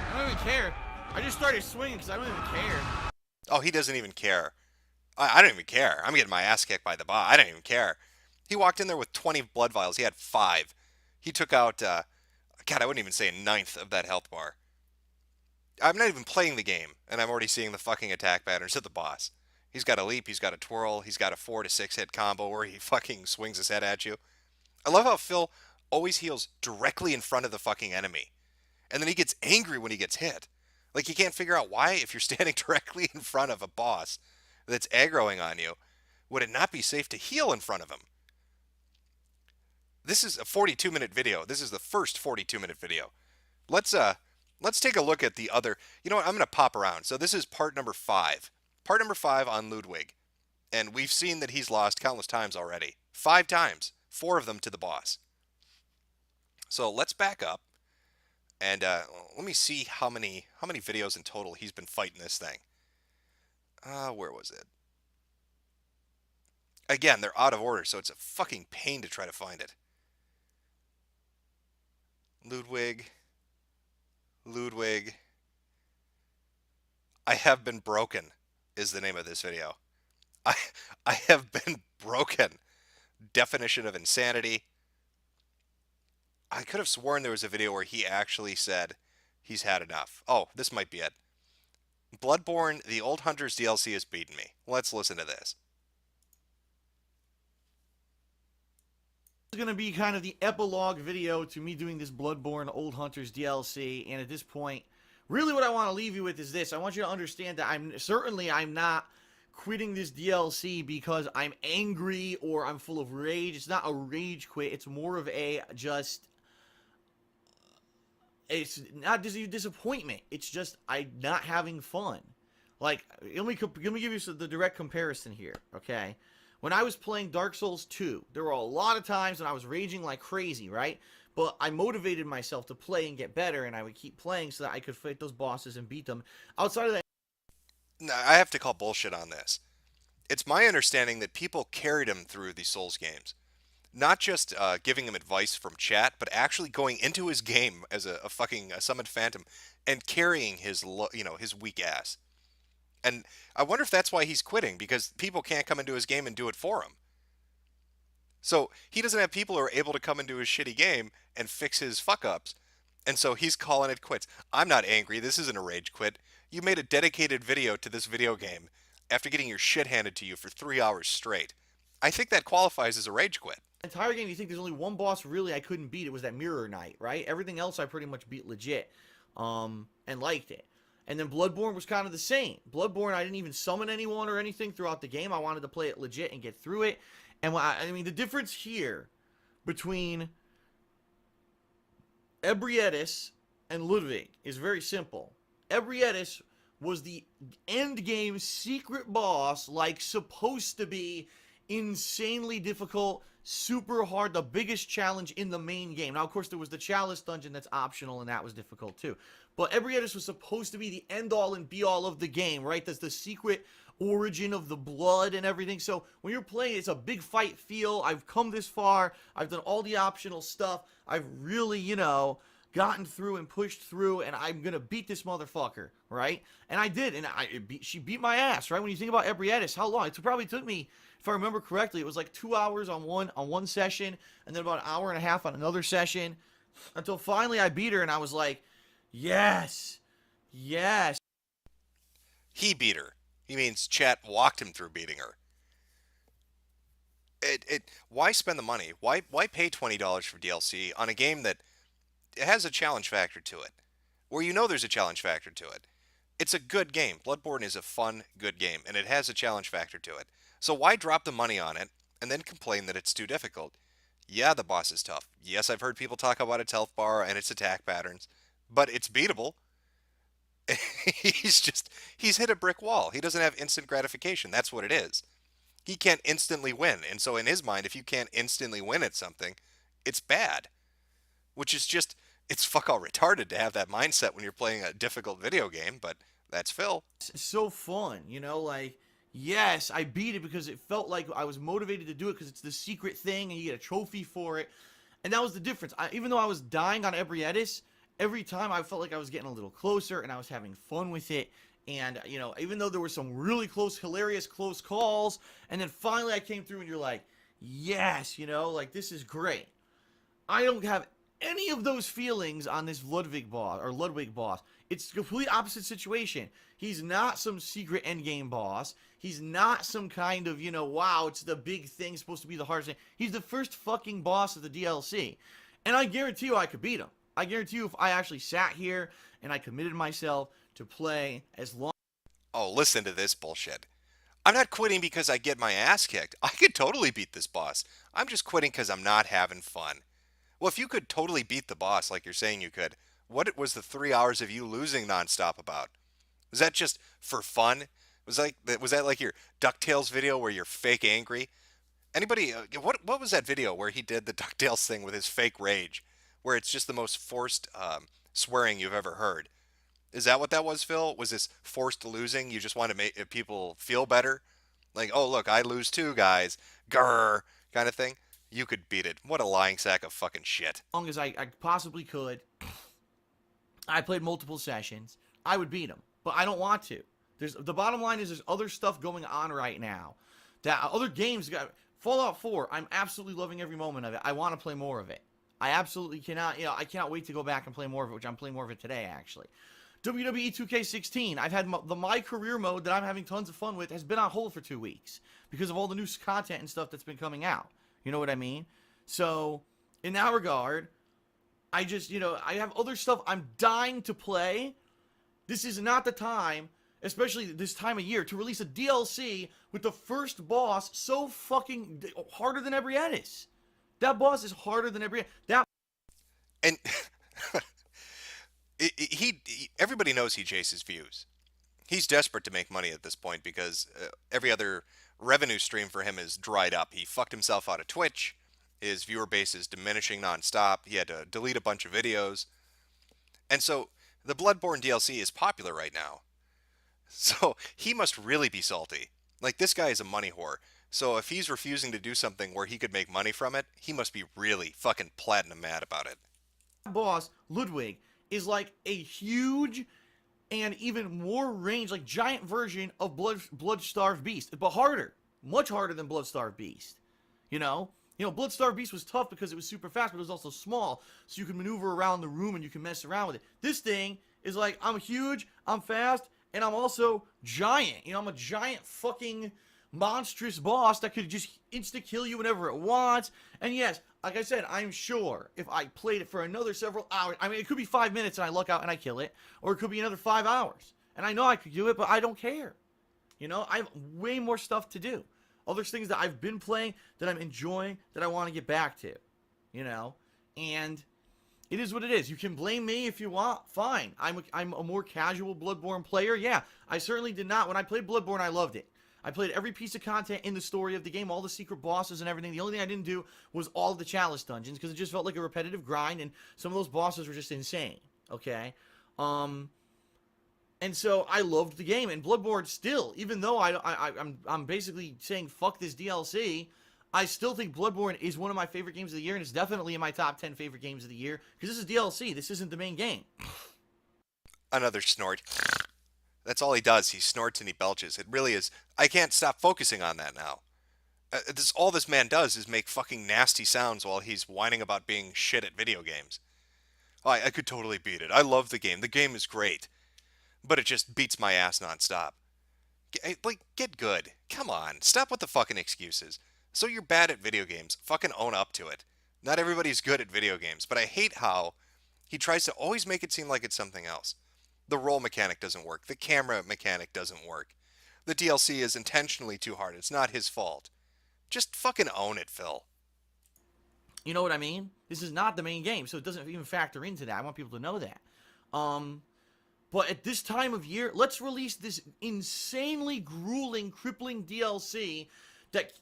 I don't even care. I just started swinging because I don't even care. Oh, he doesn't even care. I don't even care. I'm getting my ass kicked by the bot. I don't even care. He walked in there with 20 blood vials. He had 5. He took out, God, I wouldn't even say a ninth of that health bar. I'm not even playing the game, and I'm already seeing the fucking attack patterns of the boss. He's got a leap, he's got a twirl, he's got a 4 to 6 hit combo where he fucking swings his head at you. I love how Phil always heals directly in front of the fucking enemy. And then he gets angry when he gets hit. Like, you can't figure out why, if you're standing directly in front of a boss that's aggroing on you, would it not be safe to heal in front of him? This is a 42-minute video. This is the first 42-minute video. Let's take a look at the other. You know what? I'm going to pop around. So this is part number 5. Part number 5 on Ludwig. And we've seen that he's lost countless times already. 5 times. 4 of them to the boss. So let's back up. And let me see how many videos in total he's been fighting this thing. Where was it? Again, they're out of order, so it's a fucking pain to try to find it. Ludwig. I have been broken is the name of this video. I have been broken. Definition of insanity. I could have sworn there was a video where he actually said he's had enough. Oh, this might be it. Bloodborne, the Old Hunters DLC has beaten me. Let's listen to this. This is going to be kind of the epilogue video to me doing this Bloodborne Old Hunters DLC, and at this point, really what I want to leave you with is this. I want you to understand that I'm not quitting this DLC because I'm angry or I'm full of rage. It's not a rage quit. It's more of a just... It's not disappointment. It's just I'm not having fun. Like, let me give you the direct comparison here, okay? When I was playing Dark Souls 2, there were a lot of times when I was raging like crazy, right? But I motivated myself to play and get better, and I would keep playing so that I could fight those bosses and beat them. Outside of that... No, I have to call bullshit on this. It's my understanding that people carried him through these Souls games. Not just giving him advice from chat, but actually going into his game as a fucking summoned phantom and carrying his his weak ass. And I wonder if that's why he's quitting, because people can't come into his game and do it for him. So he doesn't have people who are able to come into his shitty game and fix his fuck-ups, and so he's calling it quits. I'm not angry. This isn't a rage quit. You made a dedicated video to this video game after getting your shit handed to you for 3 hours straight. I think that qualifies as a rage quit. Entire game, you think there's only one boss really I couldn't beat. It was that Mirror Knight, right? Everything else I pretty much beat legit, and liked it. And then Bloodborne was kind of the same. Bloodborne, I didn't even summon anyone or anything throughout the game. I wanted to play it legit and get through it. And I mean, the difference here between Ebrietis and Ludwig is very simple. Ebrietis was the end game secret boss, like supposed to be insanely difficult, super hard, the biggest challenge in the main game. Now, of course, there was the Chalice dungeon that's optional, and that was difficult too. But Ebrietis was supposed to be the end-all and be-all of the game, right? That's the secret origin of the blood and everything. So when you're playing, it's a big fight feel. I've come this far. I've done all the optional stuff. I've really, gotten through and pushed through, and I'm going to beat this motherfucker, right? And I did, and she beat my ass, right? When you think about Ebrietis, how long? It probably took me, if I remember correctly, it was like 2 hours on one session, and then about an hour and a half on another session, until finally I beat her, and I was like, yes, yes. He beat her. He means chat walked him through beating her. Why spend the money? Why pay $20 for DLC on a game that has a challenge factor to it? Where there's a challenge factor to it. It's a good game. Bloodborne is a fun, good game, and it has a challenge factor to it. So why drop the money on it and then complain that it's too difficult? Yeah, the boss is tough. Yes, I've heard people talk about its health bar and its attack patterns, but it's beatable. He's hit a brick wall. He doesn't have instant gratification. That's what it is. He can't instantly win. And so in his mind, if you can't instantly win at something, it's bad. Which is just, it's fuck all retarded to have that mindset when you're playing a difficult video game, but that's Phil. It's so fun, yes, I beat it because it felt like I was motivated to do it because it's the secret thing and you get a trophy for it. And that was the difference. Even though I was dying on Ebrietis, every time I felt like I was getting a little closer and I was having fun with it. And, even though there were some really hilarious close calls, and then finally I came through and you're like, yes, this is great. I don't have any of those feelings on this Ludwig boss. It's a complete opposite situation. He's not some secret endgame boss. He's not some kind of, wow, it's the big thing, supposed to be the hardest thing. He's the first fucking boss of the DLC. And I guarantee you I could beat him. I guarantee you if I actually sat here and I committed myself to play as long... Oh, listen to this bullshit. I'm not quitting because I get my ass kicked. I could totally beat this boss. I'm just quitting because I'm not having fun. Well, if you could totally beat the boss like you're saying you could, what was the 3 hours of you losing nonstop about? Was that just for fun? Was that like your DuckTales video where you're fake angry? Anybody? What was that video where he did the DuckTales thing with his fake rage, where it's just the most forced swearing you've ever heard? Is that what that was, Phil? Was this forced losing? You just want to make people feel better? Like, oh look, I lose too, guys. Grr, kind of thing. You could beat it. What a lying sack of fucking shit. As long as I possibly could. I played multiple sessions. I would beat him, but I don't want to. The bottom line is there's other stuff going on right now. That other games got Fallout 4. I'm absolutely loving every moment of it. I want to play more of it. I absolutely cannot. I cannot wait to go back and play more of it, which I'm playing more of it today actually. WWE 2K16. I've had my career mode that I'm having tons of fun with has been on hold for 2 weeks because of all the new content and stuff that's been coming out. You know what I mean? So in that regard, I just I have other stuff I'm dying to play. This is not the time, especially this time of year, to release a DLC with the first boss so fucking harder than Ebrietis. That boss is harder than Ebrietis. And everybody knows he chases views. He's desperate to make money at this point because every other revenue stream for him is dried up. He fucked himself out of Twitch. His viewer base is diminishing nonstop. He had to delete a bunch of videos. And so the Bloodborne DLC is popular right now. So he must really be salty. Like, this guy is a money whore. So if he's refusing to do something where he could make money from it, he must be really fucking platinum mad about it. Boss, Ludwig, is like a huge and even more range, like giant version of Blood-Starved Beast, but harder. Much harder than Blood-Starved Beast. Blood-Starved Beast was tough because it was super fast, but it was also small, so you could maneuver around the room and you can mess around with it. This thing is like, I'm huge, I'm fast, and I'm also giant. I'm a giant fucking monstrous boss that could just insta-kill you whenever it wants. And yes, like I said, I'm sure if I played it for another several hours, I mean, it could be 5 minutes and I luck out and I kill it, or it could be another 5 hours. And I know I could do it, but I don't care. I have way more stuff to do. Other things that I've been playing that I'm enjoying that I want to get back to. And it is what it is. You can blame me if you want. Fine. I'm a more casual Bloodborne player. Yeah, I certainly did not. When I played Bloodborne, I loved it. I played every piece of content in the story of the game, all the secret bosses and everything. The only thing I didn't do was all of the chalice dungeons because it just felt like a repetitive grind, and some of those bosses were just insane. Okay? And so I loved the game, and Bloodborne still, even though I'm basically saying fuck this DLC, I still think Bloodborne is one of my favorite games of the year, and it's definitely in my top 10 favorite games of the year because this is DLC. This isn't the main game. Another snort. That's all he does. He snorts and he belches. It really is. I can't stop focusing on that now. All this man does is make fucking nasty sounds while he's whining about being shit at video games. I could totally beat it. I love the game. The game is great. But it just beats my ass nonstop. Get good. Come on. Stop with the fucking excuses. So you're bad at video games. Fucking own up to it. Not everybody's good at video games, but I hate how he tries to always make it seem like it's something else. The roll mechanic doesn't work. The camera mechanic doesn't work. The DLC is intentionally too hard. It's not his fault. Just fucking own it, Phil. You know what I mean? This is not the main game, so it doesn't even factor into that. I want people to know that. But at this time of year, let's release this insanely grueling, crippling DLC that,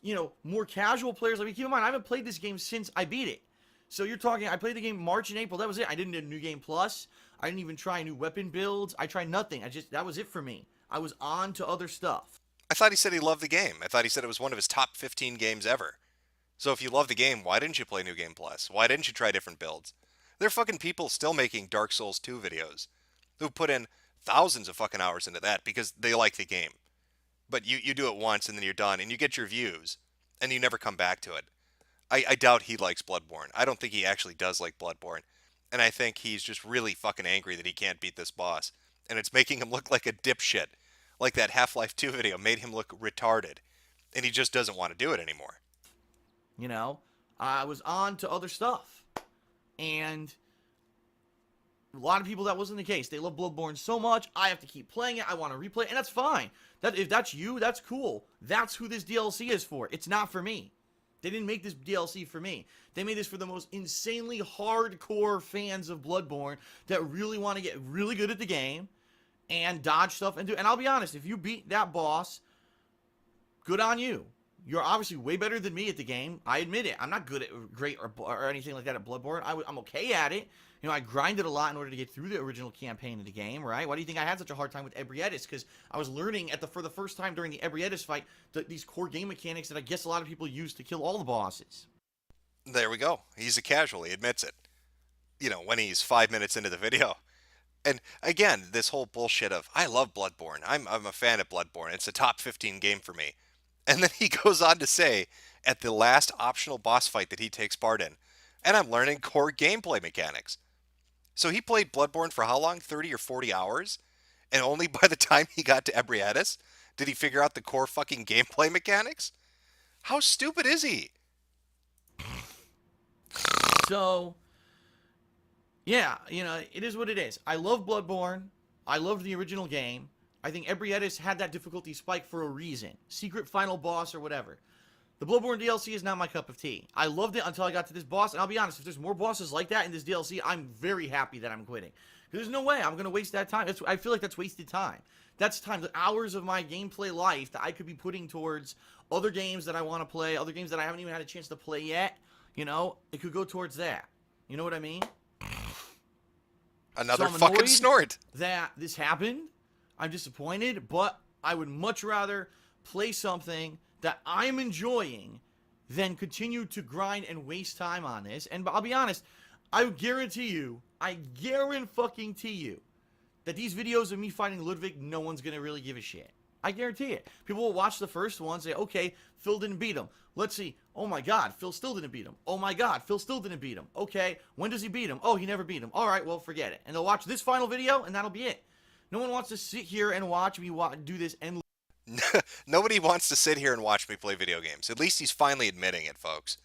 more casual players, keep in mind, I haven't played this game since I beat it. So you're talking, I played the game March and April, that was it. I didn't do New Game Plus. I didn't even try new weapon builds. I tried nothing. That was it for me. I was on to other stuff. I thought he said he loved the game. I thought he said it was one of his top 15 games ever. So if you love the game, why didn't you play New Game Plus? Why didn't you try different builds? There are fucking people still making Dark Souls 2 videos who put in thousands of fucking hours into that because they like the game. But you do it once and then you're done and you get your views and you never come back to it. I doubt he likes Bloodborne. I don't think he actually does like Bloodborne. And I think he's just really fucking angry that he can't beat this boss. And it's making him look like a dipshit. Like that Half-Life 2 video made him look retarded. And he just doesn't want to do it anymore. I was on to other stuff. And a lot of people, that wasn't the case. They love Bloodborne so much, I have to keep playing it. I want to replay it, and that's fine. If that's you, that's cool. That's who this DLC is for. It's not for me. They didn't make this DLC for me. They made this for the most insanely hardcore fans of Bloodborne that really want to get really good at the game and dodge stuff and do. And I'll be honest, if you beat that boss, good on you. You're obviously way better than me at the game. I admit it. I'm not good at great or anything like that at Bloodborne. I'm okay at it. You know, I grinded a lot in order to get through the original campaign of the game, right? Why do you think I had such a hard time with Ebrietis? Because I was learning for the first time during the Ebrietis fight these core game mechanics that I guess a lot of people use to kill all the bosses. There we go. He's a casual. He admits it. You know, when he's 5 minutes into the video. And again, this whole bullshit of, I love Bloodborne. I'm a fan of Bloodborne. It's a top 15 game for me. And then he goes on to say, at the last optional boss fight that he takes part in, and I'm learning core gameplay mechanics. So he played Bloodborne for how long? 30 or 40 hours? And only by the time he got to Ebrietis did he figure out the core fucking gameplay mechanics? How stupid is he? So, yeah, you know, it is what it is. I love Bloodborne. I love the original game. I think Ebrietis had that difficulty spike for a reason. Secret final boss or whatever. The Bloodborne DLC is not my cup of tea. I loved it until I got to this boss, and I'll be honest, if there's more bosses like that in this DLC, I'm very happy that I'm quitting. Because there's no way I'm going to waste that time. I feel like that's wasted time. That's time, the hours of my gameplay life that I could be putting towards other games that I want to play, other games that I haven't even had a chance to play yet. You know, it could go towards that. You know what I mean? Another so fucking snort. That this happened. I'm disappointed, but I would much rather play something that I'm enjoying than continue to grind and waste time on this. And I'll be honest, I guarantee you that these videos of me fighting Ludwig, no one's going to really give a shit. I guarantee it. People will watch the first one, say, okay, Phil didn't beat him. Let's see. Oh my God, Phil still didn't beat him. Oh my God, Phil still didn't beat him. Okay, when does he beat him? Oh, he never beat him. All right, well, forget it. And they'll watch this final video, and that'll be it. No one wants to sit here and watch me do this endless. Nobody wants to sit here and watch me play video games. At least he's finally admitting it, folks.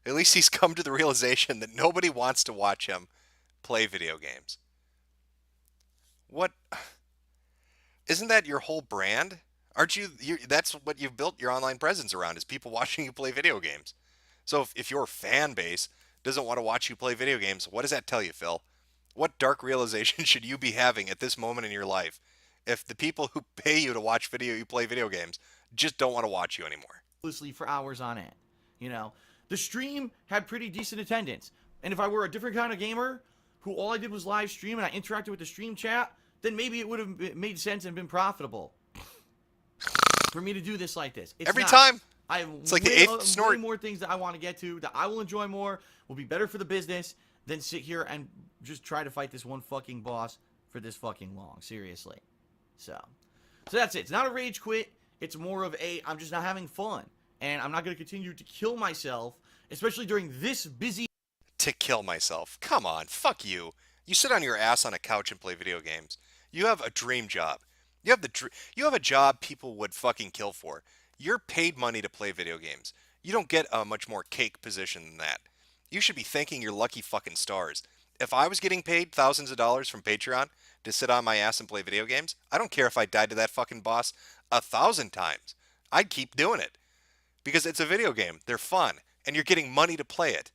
At least he's come to the realization that nobody wants to watch him play video games. What? Isn't that your whole brand? Aren't you that's what you've built your online presence around, is people watching you play video games. So if your fan base doesn't want to watch you play video games, what does that tell you, Phil? What dark realization should you be having at this moment in your life if the people who pay you to watch you play video games just don't want to watch you anymore? For hours on end. You know, the stream had pretty decent attendance. And if I were a different kind of gamer who all I did was live stream and I interacted with the stream chat, then maybe it would have made sense and been profitable for me to do this like this. Every time. It's like the eighth snort. Way more things that I want to get to that I will enjoy more, will be better for the business than sit here and just try to fight this one fucking boss for this fucking long. Seriously. So that's it. It's not a rage quit. It's more of I'm just not having fun. And I'm not going to continue to kill myself, especially during this busy. To kill myself. Come on, fuck you. You sit on your ass on a couch and play video games. You have a dream job. You have a job people would fucking kill for. You're paid money to play video games. You don't get a much more cake position than that. You should be thanking your lucky fucking stars. If I was getting paid thousands of dollars from Patreon to sit on my ass and play video games, I don't care if I died to that fucking boss 1,000 times. I'd keep doing it. Because it's a video game. They're fun. And you're getting money to play it.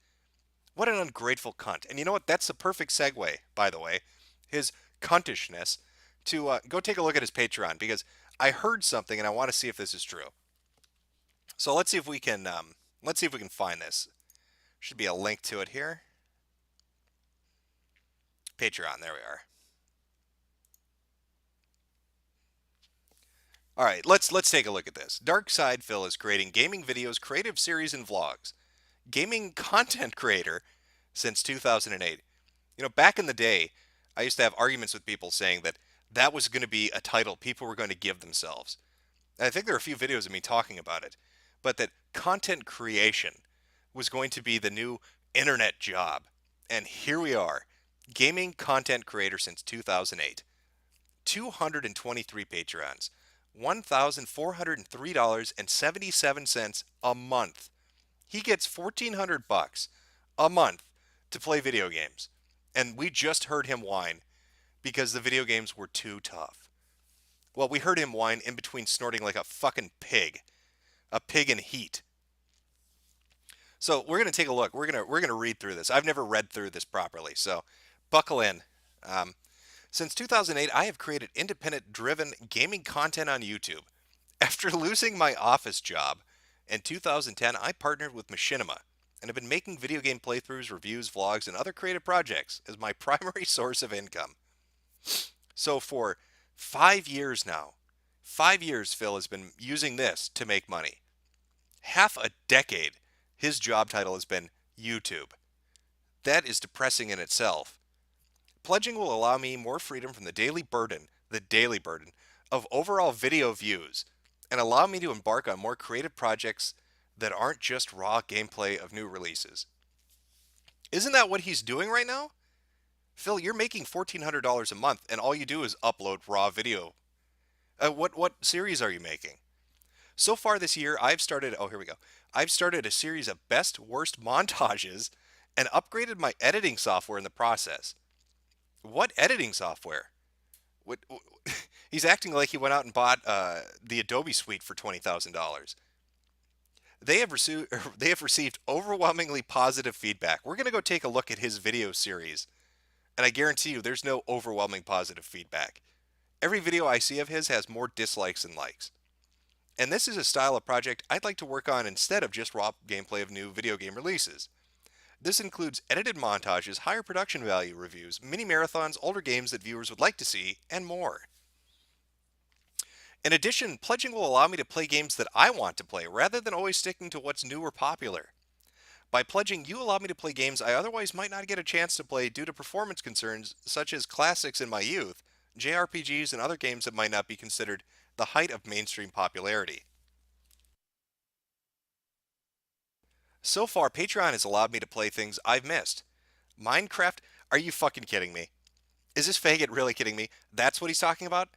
What an ungrateful cunt. And you know what? That's the perfect segue, by the way. His cuntishness to go take a look at his Patreon. Because I heard something and I want to see if this is true. So let's see if we can find this. Should be a link to it here. Patreon, there we are. All right, let's take a look at this. Darkside Phil is creating gaming videos, creative series, and vlogs. Gaming content creator since 2008. You know, back in the day, I used to have arguments with people saying that was going to be a title people were going to give themselves. And I think there are a few videos of me talking about it. But that content creation was going to be the new internet job. And here we are. Gaming content creator since 2008. 223 Patreons. $1,403.77 a month. He gets $1,400 a month to play video games. And we just heard him whine because the video games were too tough. Well, we heard him whine in between snorting like a fucking pig. A pig in heat. So we're going to take a look. We're going to read through this. I've never read through this properly, so buckle in. Since 2008, I have created independent-driven gaming content on YouTube. After losing my office job in 2010, I partnered with Machinima and have been making video game playthroughs, reviews, vlogs, and other creative projects as my primary source of income. So for 5 years now, 5 years Phil has been using this to make money. Half a decade, his job title has been YouTube. That is depressing in itself. Pledging will allow me more freedom from the daily burden of overall video views and allow me to embark on more creative projects that aren't just raw gameplay of new releases. Isn't that what he's doing right now? Phil, you're making $1,400 a month and all you do is upload raw video. What series are you making? So far this year, I've started a series of best worst montages and upgraded my editing software in the process. What editing software? He's acting like he went out and bought the Adobe Suite for $20,000. They have received overwhelmingly positive feedback. We're going to go take a look at his video series, and I guarantee you there's no overwhelming positive feedback. Every video I see of his has more dislikes than likes. And this is a style of project I'd like to work on instead of just raw gameplay of new video game releases. This includes edited montages, higher production value reviews, mini marathons, older games that viewers would like to see, and more. In addition, pledging will allow me to play games that I want to play rather than always sticking to what's new or popular. By pledging, you allow me to play games I otherwise might not get a chance to play due to performance concerns such as classics in my youth, JRPGs, and other games that might not be considered the height of mainstream popularity. So far, Patreon has allowed me to play things I've missed. Minecraft? Are you fucking kidding me? Is this faggot really kidding me? That's what he's talking about?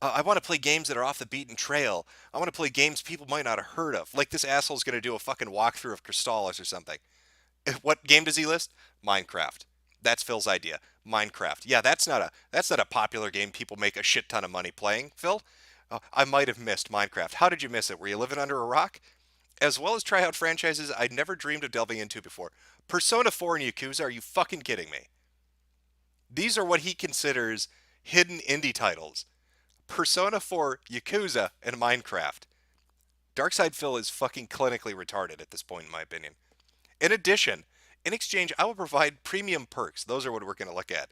I want to play games that are off the beaten trail. I want to play games people might not have heard of. Like this asshole's going to do a fucking walkthrough of Crystalis or something. What game does he list? Minecraft. That's Phil's idea. Minecraft. Yeah, that's not a popular game people make a shit ton of money playing, Phil. I might have missed Minecraft. How did you miss it? Were you living under a rock? As well as try out franchises I'd never dreamed of delving into before. Persona 4 and Yakuza, are you fucking kidding me? These are what he considers hidden indie titles. Persona 4, Yakuza, and Minecraft. Darkside Phil is fucking clinically retarded at this point, in my opinion. In addition, in exchange, I will provide premium perks. Those are what we're going to look at.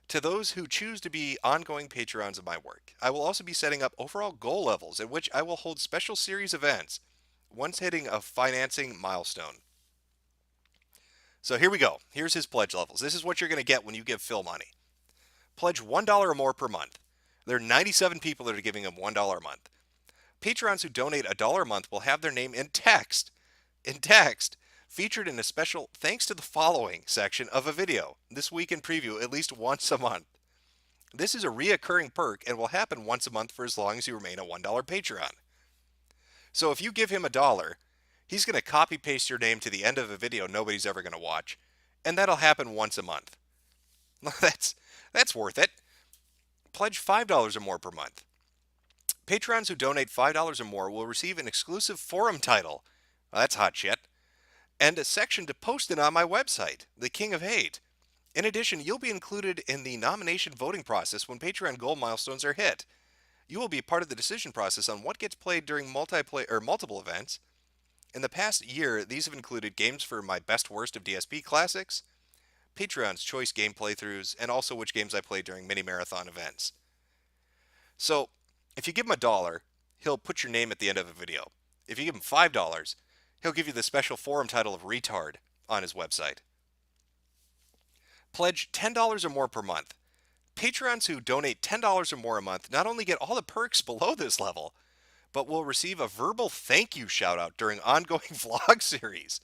To those who choose to be ongoing patrons of my work. I will also be setting up overall goal levels at which I will hold special series events once hitting a financing milestone. So here we go. Here's his pledge levels. This is what you're going to get when you give Phil money. Pledge $1 or more per month. There are 97 people that are giving him $1 a month. Patrons who donate $1 a month will have their name in text, featured in a special thanks to the following section of a video, This Week in Preview, at least once a month. This is a reoccurring perk and will happen once a month for as long as you remain a $1 Patreon. So if you give him $1, he's going to copy paste your name to the end of a video nobody's ever going to watch, and that'll happen once a month. That's worth it. Pledge $5 or more per month. Patrons who donate $5 or more will receive an exclusive forum title. Well, that's hot shit. And a section to post it on my website, The King of Hate. In addition, you'll be included in the nomination voting process when Patreon goal milestones are hit. You will be part of the decision process on what gets played during multiple events. In the past year, these have included games for my best worst of DSP classics, Patreon's choice game playthroughs, and also which games I played during mini marathon events. So, if you give him $1, he'll put your name at the end of a video. If you give him $5, he'll give you the special forum title of Retard on his website. Pledge $10 or more per month. Patrons who donate $10 or more a month not only get all the perks below this level, but will receive a verbal thank you shout out during ongoing vlog series.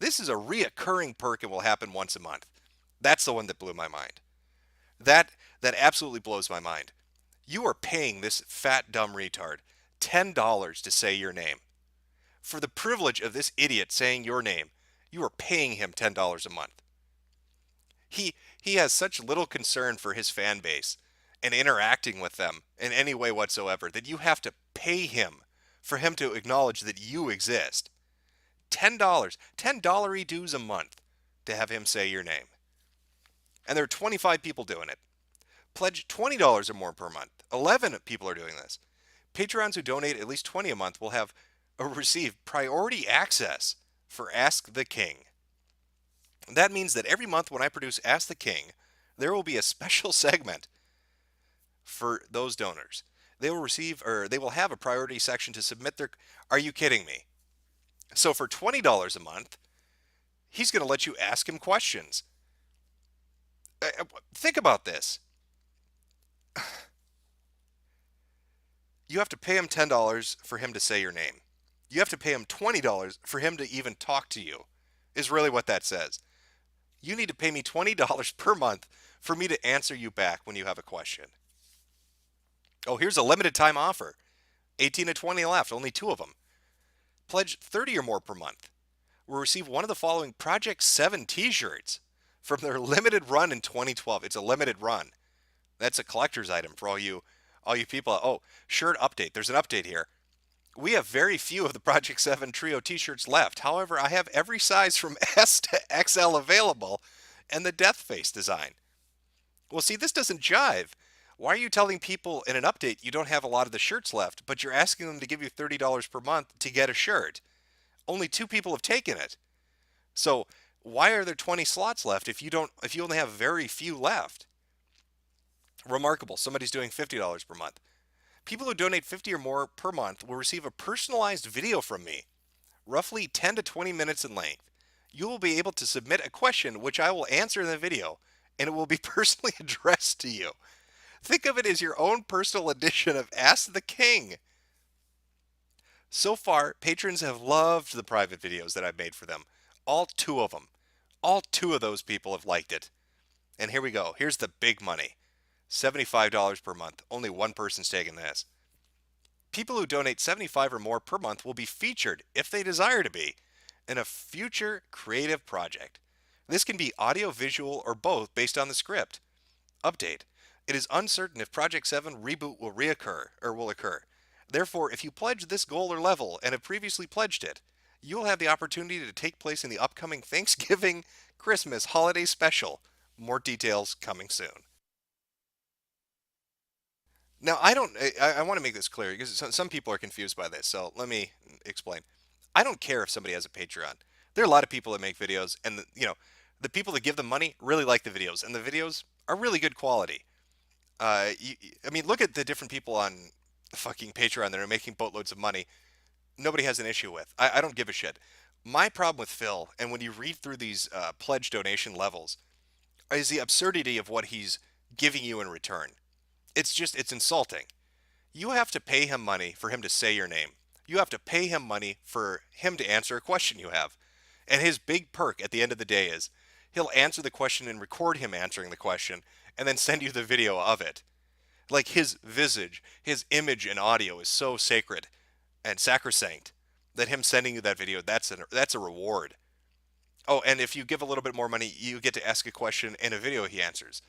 This is a reoccurring perk and will happen once a month. That's the one that blew my mind. That absolutely blows my mind. You are paying this fat dumb retard $10 to say your name. For the privilege of this idiot saying your name, you are paying him $10 a month. He has such little concern for his fan base and interacting with them in any way whatsoever that you have to pay him for him to acknowledge that you exist. $10, $10 dues a month to have him say your name. And there are 25 people doing it. Pledge $20 or more per month. 11 people are doing this. Patrons who donate at least 20 a month will have or receive priority access for Ask the King. That means that every month when I produce Ask the King, there will be a special segment for those donors. They will receive, or they will have a priority section to submit their... Are you kidding me? So for $20 a month, he's going to let you ask him questions. Think about this. You have to pay him $10 for him to say your name. You have to pay him $20 for him to even talk to you, is really what that says. You need to pay me $20 per month for me to answer you back when you have a question. Oh, here's a limited time offer. 18 to 20 left, only 2 of them. Pledge 30 or more per month. Will receive one of the following Project 7 t-shirts from their limited run in 2012. It's a limited run. That's a collector's item for all you people. Oh, shirt update. There's an update here. We have very few of the Project 7 Trio t-shirts left. However, I have every size from S to XL available and the death face design. Well, see, this doesn't jive. Why are you telling people in an update you don't have a lot of the shirts left, but you're asking them to give you $30 per month to get a shirt? Only 2 people have taken it. So why are there 20 slots left if you only have very few left? Remarkable. Somebody's doing $50 per month. People who donate 50 or more per month will receive a personalized video from me, roughly 10 to 20 minutes in length. You will be able to submit a question which I will answer in the video, and it will be personally addressed to you. Think of it as your own personal edition of Ask the King. So far, patrons have loved the private videos that I've made for them. All 2 of them. All 2 of those people have liked it. And here we go. Here's the big money. $75 per month. Only one person's taking this. People who donate $75 or more per month will be featured, if they desire to be, in a future creative project. This can be audio, visual, or both based on the script. Update. It is uncertain if Project 7 reboot will occur. Therefore, if you pledge this goal or level and have previously pledged it, you will have the opportunity to take place in the upcoming Thanksgiving Christmas holiday special. More details coming soon. Now, I want to make this clear because some people are confused by this, so let me explain. I don't care if somebody has a Patreon. There are a lot of people that make videos, and the people that give them money really like the videos, and the videos are really good quality. I mean, look at the different people on fucking Patreon that are making boatloads of money. Nobody has an issue with. I don't give a shit. My problem with Phil, and when you read through these pledge donation levels, is the absurdity of what he's giving you in return. It's insulting. You have to pay him money for him to say your name. You have to pay him money for him to answer a question you have. And his big perk at the end of the day is he'll answer the question and record him answering the question and then send you the video of it. Like his visage, his image and audio is so sacred and sacrosanct that him sending you that video, that's a reward. Oh, and if you give a little bit more money, you get to ask a question in a video he answers.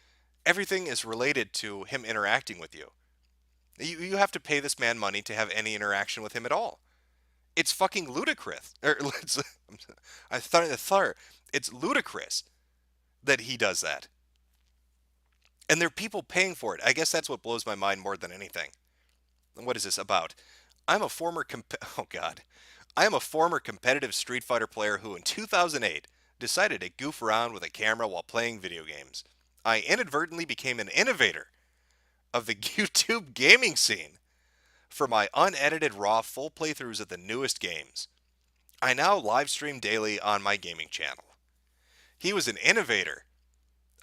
Everything is related to him interacting with you. You have to pay this man money to have any interaction with him at all. It's fucking ludicrous. It's ludicrous that he does that. And there are people paying for it. I guess that's what blows my mind more than anything. And what is this about? I am a former competitive Street Fighter player who in 2008 decided to goof around with a camera while playing video games. I inadvertently became an innovator of the YouTube gaming scene for my unedited raw full playthroughs of the newest games. I now live stream daily on my gaming channel. He was an innovator.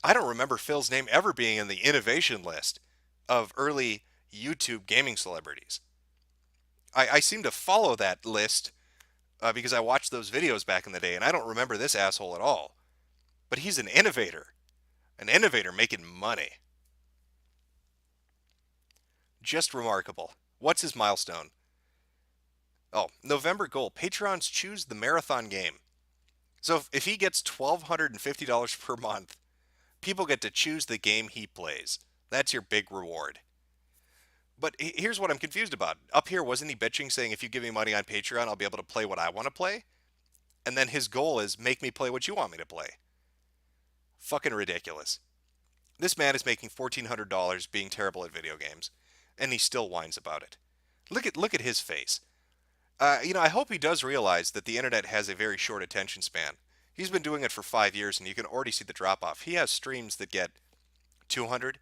I don't remember Phil's name ever being in the innovation list of early YouTube gaming celebrities. I seem to follow that list because I watched those videos back in the day, and I don't remember this asshole at all. But he's an innovator making money. Just remarkable. What's his milestone? Oh, November goal. Patrons choose the marathon game. So if he gets $1,250 per month, people get to choose the game he plays. That's your big reward. But here's what I'm confused about. Up here, wasn't he bitching saying, if you give me money on Patreon, I'll be able to play what I want to play? And then his goal is, make me play what you want me to play. Fucking ridiculous. This man is making $1,400 being terrible at video games, and he still whines about it. Look at his face. I hope he does realize that the internet has a very short attention span. He's been doing it for 5 years, and you can already see the drop-off. He has streams that get 200,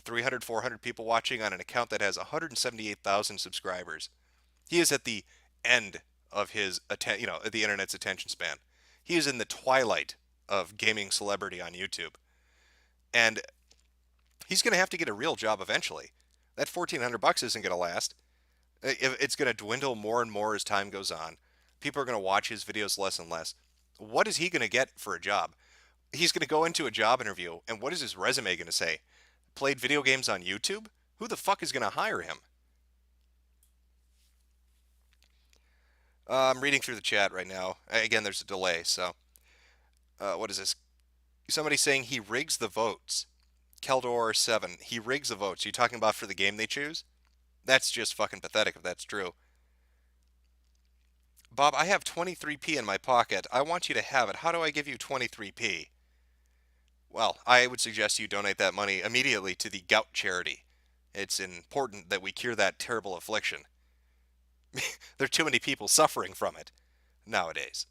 300, 400 people watching on an account that has 178,000 subscribers. He is at the end of his, the internet's attention span. He is in the twilight of gaming celebrity on YouTube. And he's going to have to get a real job eventually. That $1,400 isn't going to last. It's going to dwindle more and more as time goes on. People are going to watch his videos less and less. What is he going to get for a job? He's going to go into a job interview, and what is his resume going to say? Played video games on YouTube? Who the fuck is going to hire him? I'm reading through the chat right now. Again, there's a delay, so... what is this? Somebody saying he rigs the votes. Keldor7, he rigs the votes. Are you talking about for the game they choose? That's just fucking pathetic if that's true. Bob, I have 23p in my pocket. I want you to have it. How do I give you 23p? Well, I would suggest you donate that money immediately to the Gout charity. It's important that we cure that terrible affliction. There are too many people suffering from it nowadays.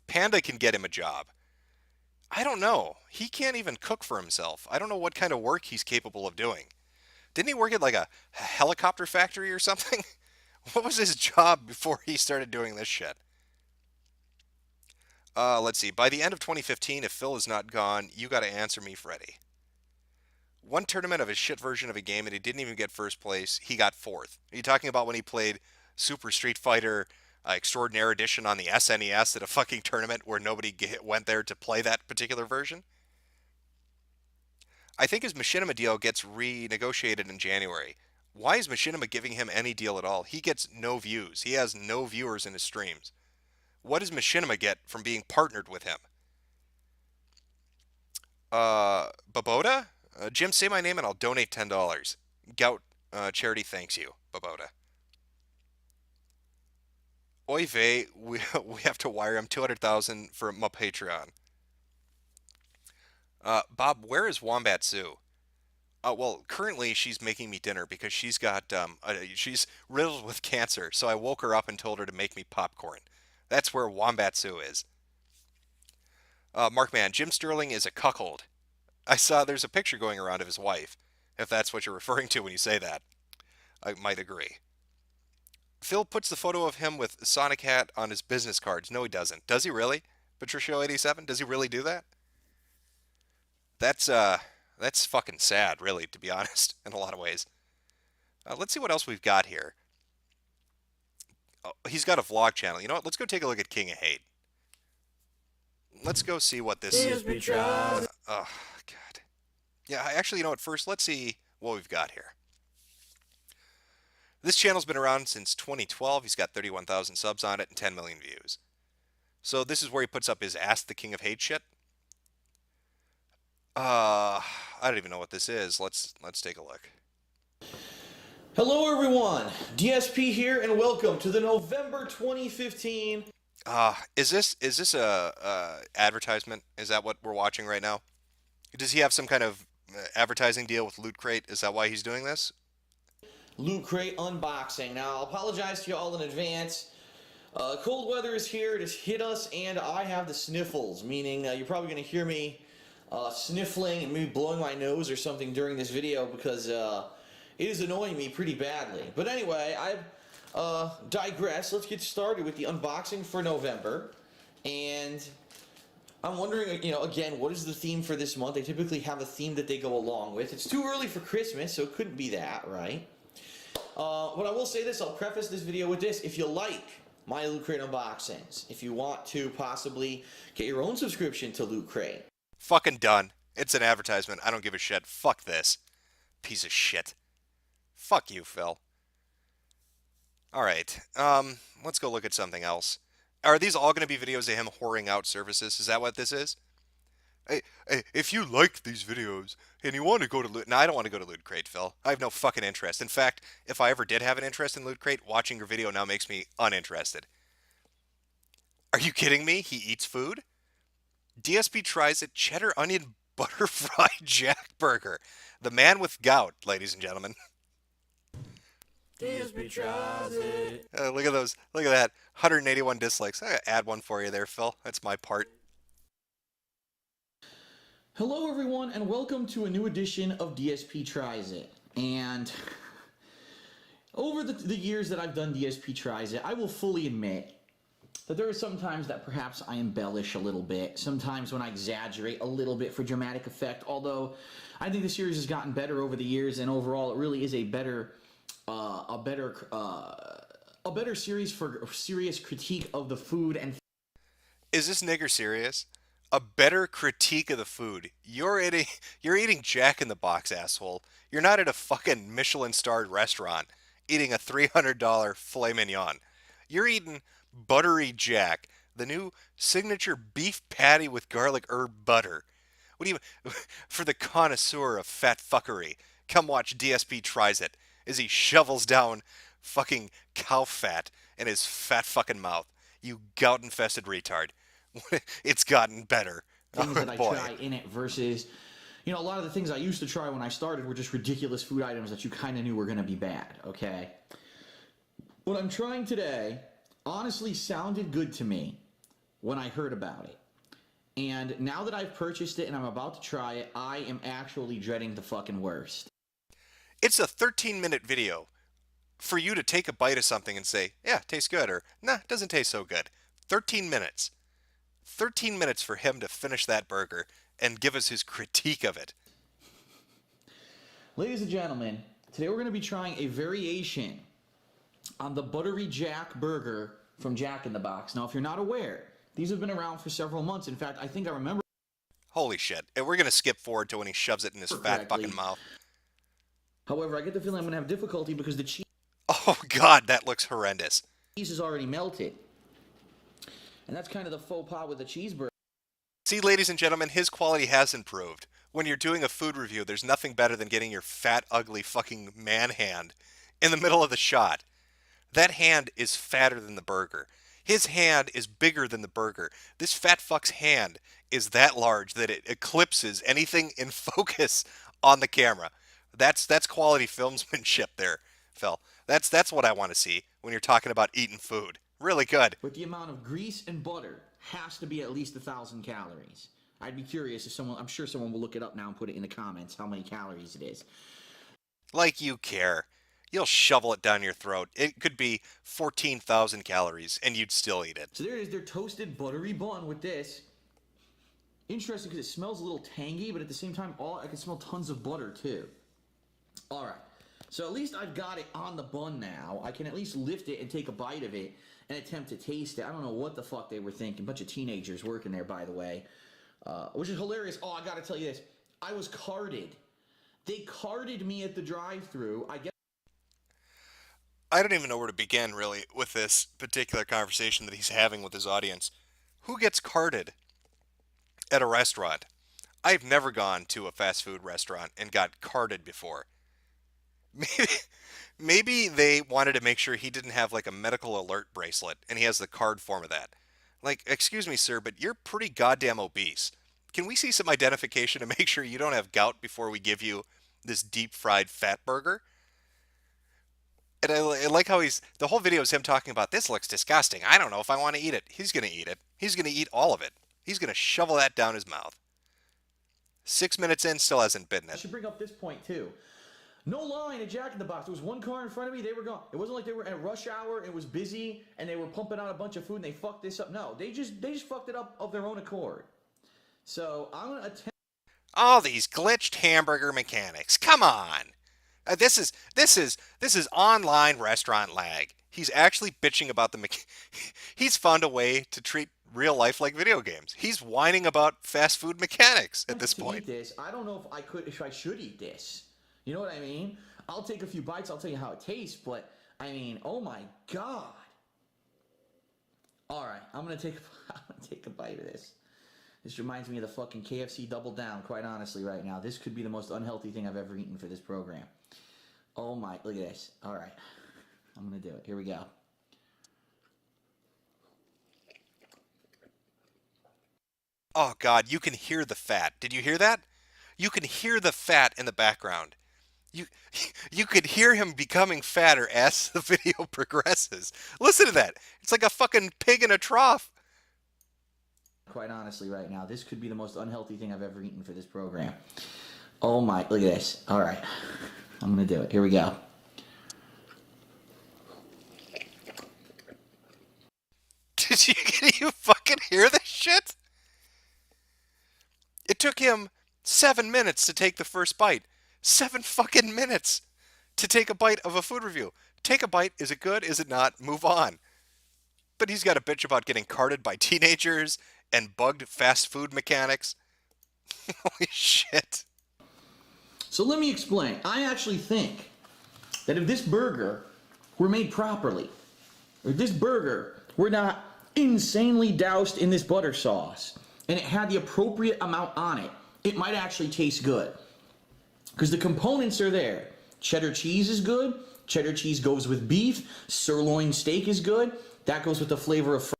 Panda can get him a job. I don't know. He can't even cook for himself. I don't know what kind of work he's capable of doing. Didn't he work at like a helicopter factory or something? What was his job before he started doing this shit? Let's see. By the end of 2015, if Phil is not gone, you gotta answer me, Freddy. One tournament of his shit version of a game and he didn't even get first place, he got fourth. Are you talking about when he played Super Street Fighter Extraordinary Edition on the SNES at a fucking tournament where nobody went there to play that particular version? I think his Machinima deal gets renegotiated in January. Why is Machinima giving him any deal at all? He gets no views. He has no viewers in his streams. What does Machinima get from being partnered with him? Baboda? Jim, say my name and I'll donate $10. Gout charity thanks you, Baboda. Oy vey, we have to wire him $200,000 for my Patreon. Bob, where is Wombat Sue? Well, currently she's making me dinner because she's got she's riddled with cancer. So I woke her up and told her to make me popcorn. That's where Wombat Sue is. Markman, Jim Sterling is a cuckold. I saw there's a picture going around of his wife. If that's what you're referring to when you say that, I might agree. Phil puts the photo of him with Sonic hat on his business cards. No, he doesn't. Does he really? Patricio87, does he really do that? That's fucking sad, really, to be honest, in a lot of ways. Let's see what else we've got here. Oh, he's got a vlog channel. You know what? Let's go take a look at King of Hate. Let's go see what this is. Oh, God. Yeah, actually, you know what? First, let's see what we've got here. This channel's been around since 2012. He's got 31,000 subs on it and 10 million views. So this is where he puts up his Ask the King of Hate shit. I don't even know what this is. Let's take a look. Hello everyone, DSP here and welcome to the November 2015... Is this a advertisement? Is that what we're watching right now? Does he have some kind of advertising deal with Loot Crate? Is that why he's doing this? Loot Crate unboxing. Now, I'll apologize to you all in advance. Cold weather is here, it has hit us, and I have the sniffles, meaning you're probably going to hear me sniffling and maybe blowing my nose or something during this video because it is annoying me pretty badly. But anyway, I've digressed. Let's get started with the unboxing for November. And I'm wondering, again, what is the theme for this month? They typically have a theme that they go along with. It's too early for Christmas, so it couldn't be that, right? But I will say this, I'll preface this video with this. If you like my Loot Crate unboxings, if you want to possibly get your own subscription to Loot Crate. Fucking done. It's an advertisement. I don't give a shit. Fuck this. Piece of shit. Fuck you, Phil. Alright, let's go look at something else. Are these all going to be videos of him whoring out services? Is that what this is? Hey, if you like these videos and you want to go to Loot... No, I don't want to go to Loot Crate, Phil. I have no fucking interest. In fact, if I ever did have an interest in Loot Crate, watching your video now makes me uninterested. Are you kidding me? He eats food? DSP tries it. Cheddar onion butter fried Jack burger. The man with gout, ladies and gentlemen. DSP tries it. Look at those. Look at that. 181 dislikes. I gotta add one for you there, Phil. That's my part. Hello, everyone, and welcome to a new edition of DSP Tries It. And over the years that I've done DSP Tries It, I will fully admit that there are some times that perhaps I embellish a little bit, sometimes when I exaggerate a little bit for dramatic effect, although I think the series has gotten better over the years, and overall it really is a better series for serious critique of the food and... Is this nigger serious? A better critique of the food. You're eating Jack in the Box, asshole. You're not at a fucking Michelin-starred restaurant eating a $300 filet mignon. You're eating Buttery Jack, the new signature beef patty with garlic herb butter. What do you... For the connoisseur of fat fuckery, come watch DSP Tries It as he shovels down fucking cow fat in his fat fucking mouth. You gout-infested retard. It's gotten better. Things that I try in it versus, you know, a lot of the things I used to try when I started were just ridiculous food items that you kind of knew were going to be bad, okay? What I'm trying today honestly sounded good to me when I heard about it. And now that I've purchased it and I'm about to try it, I am actually dreading the fucking worst. It's a 13-minute video for you to take a bite of something and say, yeah, tastes good, or nah, doesn't taste so good. 13 minutes. 13 minutes for him to finish that burger and give us his critique of it. Ladies and gentlemen, today we're going to be trying a variation on the Buttery Jack burger from Jack in the Box. Now, if you're not aware, these have been around for several months. In fact, I think I remember... Holy shit. And we're going to skip forward to when he shoves it in his fat fucking mouth. However, I get the feeling I'm going to have difficulty because the cheese... Oh, God, that looks horrendous. Cheese is already melted. And that's kind of the faux pas with the cheeseburger. See, ladies and gentlemen, his quality has improved. When you're doing a food review, there's nothing better than getting your fat, ugly fucking man hand in the middle of the shot. That hand is fatter than the burger. His hand is bigger than the burger. This fat fuck's hand is that large that it eclipses anything in focus on the camera. That's quality filmsmanship there, Phil. That's what I want to see when you're talking about eating food. Really good. But the amount of grease and butter has to be at least 1,000 calories. I'd be curious if someone... I'm sure someone will look it up now and put it in the comments how many calories it is. Like you care. You'll shovel it down your throat. It could be 14,000 calories, and you'd still eat it. So there it is, their toasted buttery bun with this. Interesting because it smells a little tangy, but at the same time, I can smell tons of butter too. All right. So at least I've got it on the bun now. I can at least lift it and take a bite of it and attempt to taste it. I don't know what the fuck they were thinking. Bunch of teenagers working there, by the way. Which is hilarious. Oh, I gotta tell you this. I was carded. They carded me at the drive-thru. I don't even know where to begin, really, with this particular conversation that he's having with his audience. Who gets carded at a restaurant? I've never gone to a fast food restaurant and got carded before. Maybe they wanted to make sure he didn't have like a medical alert bracelet and he has the card form of that. Like, excuse me, sir, but you're pretty goddamn obese. Can we see some identification to make sure you don't have gout before we give you this deep fried fat burger? And I like how the whole video is him talking about, this looks disgusting. I don't know if I want to eat it. He's going to eat it. He's going to eat all of it. He's going to shovel that down his mouth. 6 minutes in, still hasn't bitten it. I should bring up this point too. No line at Jack in the Box. There was one car in front of me. They were gone. It wasn't like they were at rush hour. It was busy, and they were pumping out a bunch of food, and they fucked this up. No, they just fucked it up of their own accord. So I'm gonna attempt. All these glitched hamburger mechanics. Come on. This is online restaurant lag. He's actually bitching about the He's found a way to treat real life like video games. He's whining about fast food mechanics at this point. Eat this. I don't know if I should eat this. You know what I mean? I'll take a few bites. I'll tell you how it tastes. But I mean, oh my god! All right, I'm gonna take a bite of this. This reminds me of the fucking KFC Double Down. Quite honestly, right now, this could be the most unhealthy thing I've ever eaten for this program. Oh my! Look at this. All right, I'm gonna do it. Here we go. Oh God, you can hear the fat. Did you hear that? You can hear the fat in the background. You you could hear him becoming fatter as the video progresses. Listen to that. It's like a fucking pig in a trough. Quite honestly, right now, this could be the most unhealthy thing I've ever eaten for this program. Oh my, look at this. All right, I'm gonna do it. Here we go. Can you fucking hear this shit? It took him 7 minutes to take the first bite. 7 fucking minutes to take a bite of a food review. Take a bite. Is it good? Is it not? Move on. But he's got a bitch about getting carted by teenagers and bugged fast food mechanics. Holy shit. So let me explain. I actually think that if this burger were made properly, or this burger were not insanely doused in this butter sauce, and it had the appropriate amount on it, it might actually taste good. Because the components are there. Cheddar cheese is good. Cheddar cheese goes with beef. Sirloin steak is good. That goes with the flavor of...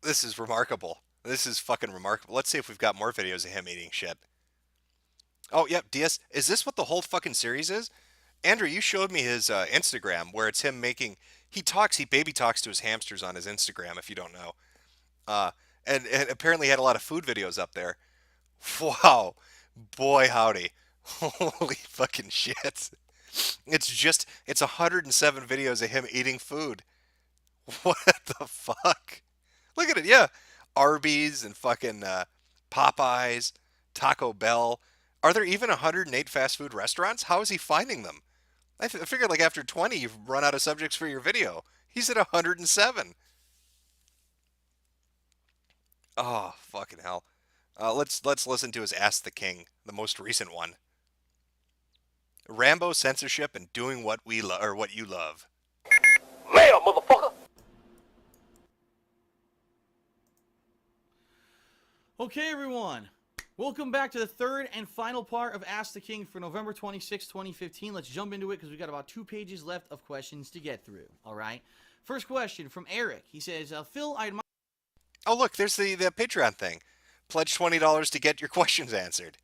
This is remarkable. This is fucking remarkable. Let's see if we've got more videos of him eating shit. Oh, yep, DS. Is this what the whole fucking series is? Andrew, you showed me his Instagram where it's him making... He baby talks to his hamsters on his Instagram, if you don't know. And apparently had a lot of food videos up there. Wow. Boy, howdy. Holy fucking shit. It's 107 videos of him eating food. What the fuck? Look at it, yeah. Arby's and fucking Popeyes, Taco Bell. Are there even 108 fast food restaurants? How is he finding them? I figured like after 20 you've run out of subjects for your video. He's at 107. Oh, fucking hell. Let's listen to his Ask the King, the most recent one. Rambo censorship and doing what we love or what you love. Mail, motherfucker! Okay, everyone. Welcome back to the third and final part of Ask the King for November 26, 2015. Let's jump into it because we've got about 2 pages left of questions to get through. All right. First question from Eric. He says, Phil, I admire... Oh, look, there's the Patreon thing. Pledge $20 to get your questions answered.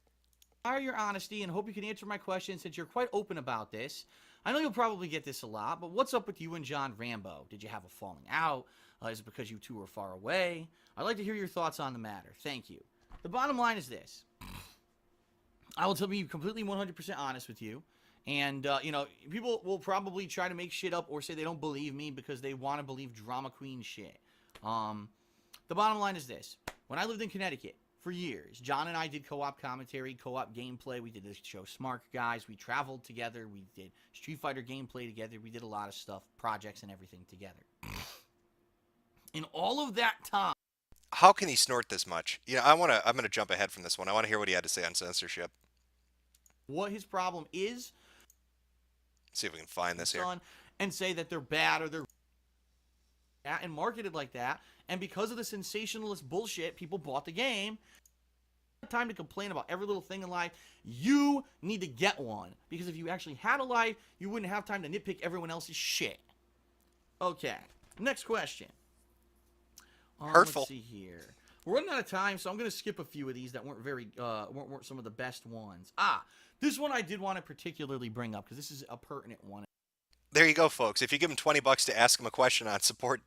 Your honesty and hope you can answer my question since you're quite open about this. I know you'll probably get this a lot, but what's up with you and John Rambo? Did you have a falling out? Is it because you two were far away? I'd like to hear your thoughts on the matter. Thank you. The bottom line is this. I will be completely 100% honest with you. And, people will probably try to make shit up or say they don't believe me because they want to believe drama queen shit. The bottom line is this. When I lived in Connecticut, for years, John and I did co-op commentary, co-op gameplay. We did this show Smart Guys. We traveled together. We did Street Fighter gameplay together. We did a lot of stuff, projects and everything together. In all of that time... How can he snort this much? I'm going to jump ahead from this one. I want to hear what he had to say on censorship. What his problem is... See if we can find this here. And say that they're bad or they're... and marketed like that. And because of the sensationalist bullshit, people bought the game. Time to complain about every little thing in life. You need to get one. Because if you actually had a life, you wouldn't have time to nitpick everyone else's shit. Okay. Next question. Hurtful. Let's see here. We're running out of time, so I'm going to skip a few of these that weren't weren't some of the best ones. This one I did want to particularly bring up because this is a pertinent one. There you go, folks. If you give him $20 to ask him a question on support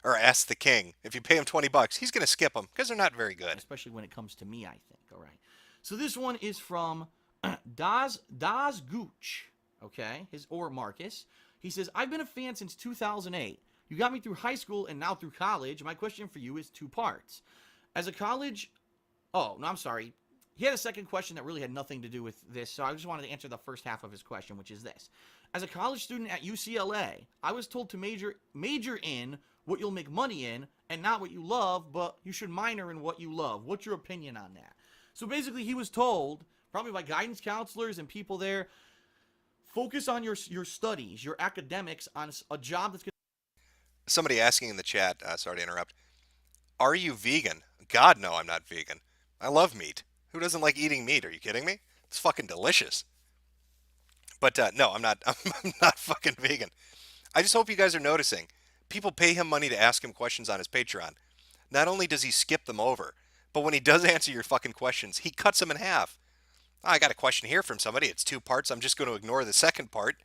or Ask the King, if you pay him $20, he's going to skip them because they're not very good. Especially when it comes to me, I think. All right. So this one is from Das Gooch, okay? Or Marcus. He says, I've been a fan since 2008. You got me through high school and now through college. My question for you is 2 parts. As a college... Oh, no, I'm sorry. He had a second question that really had nothing to do with this, so I just wanted to answer the first half of his question, which is this. As a college student at UCLA, I was told to major in what you'll make money in and not what you love, but you should minor in what you love. What's your opinion on that? So basically, he was told, probably by guidance counselors and people there, focus on your studies, your academics, on a job that's going to... Somebody asking in the chat, sorry to interrupt, are you vegan? God, no, I'm not vegan. I love meat. Who doesn't like eating meat? Are you kidding me? It's fucking delicious. But no, I'm not. I'm not fucking vegan. I just hope you guys are noticing. People pay him money to ask him questions on his Patreon. Not only does he skip them over, But when he does answer your fucking questions, he cuts them in half. Oh, I got a question here from somebody. It's 2 parts. I'm just going to ignore the second part.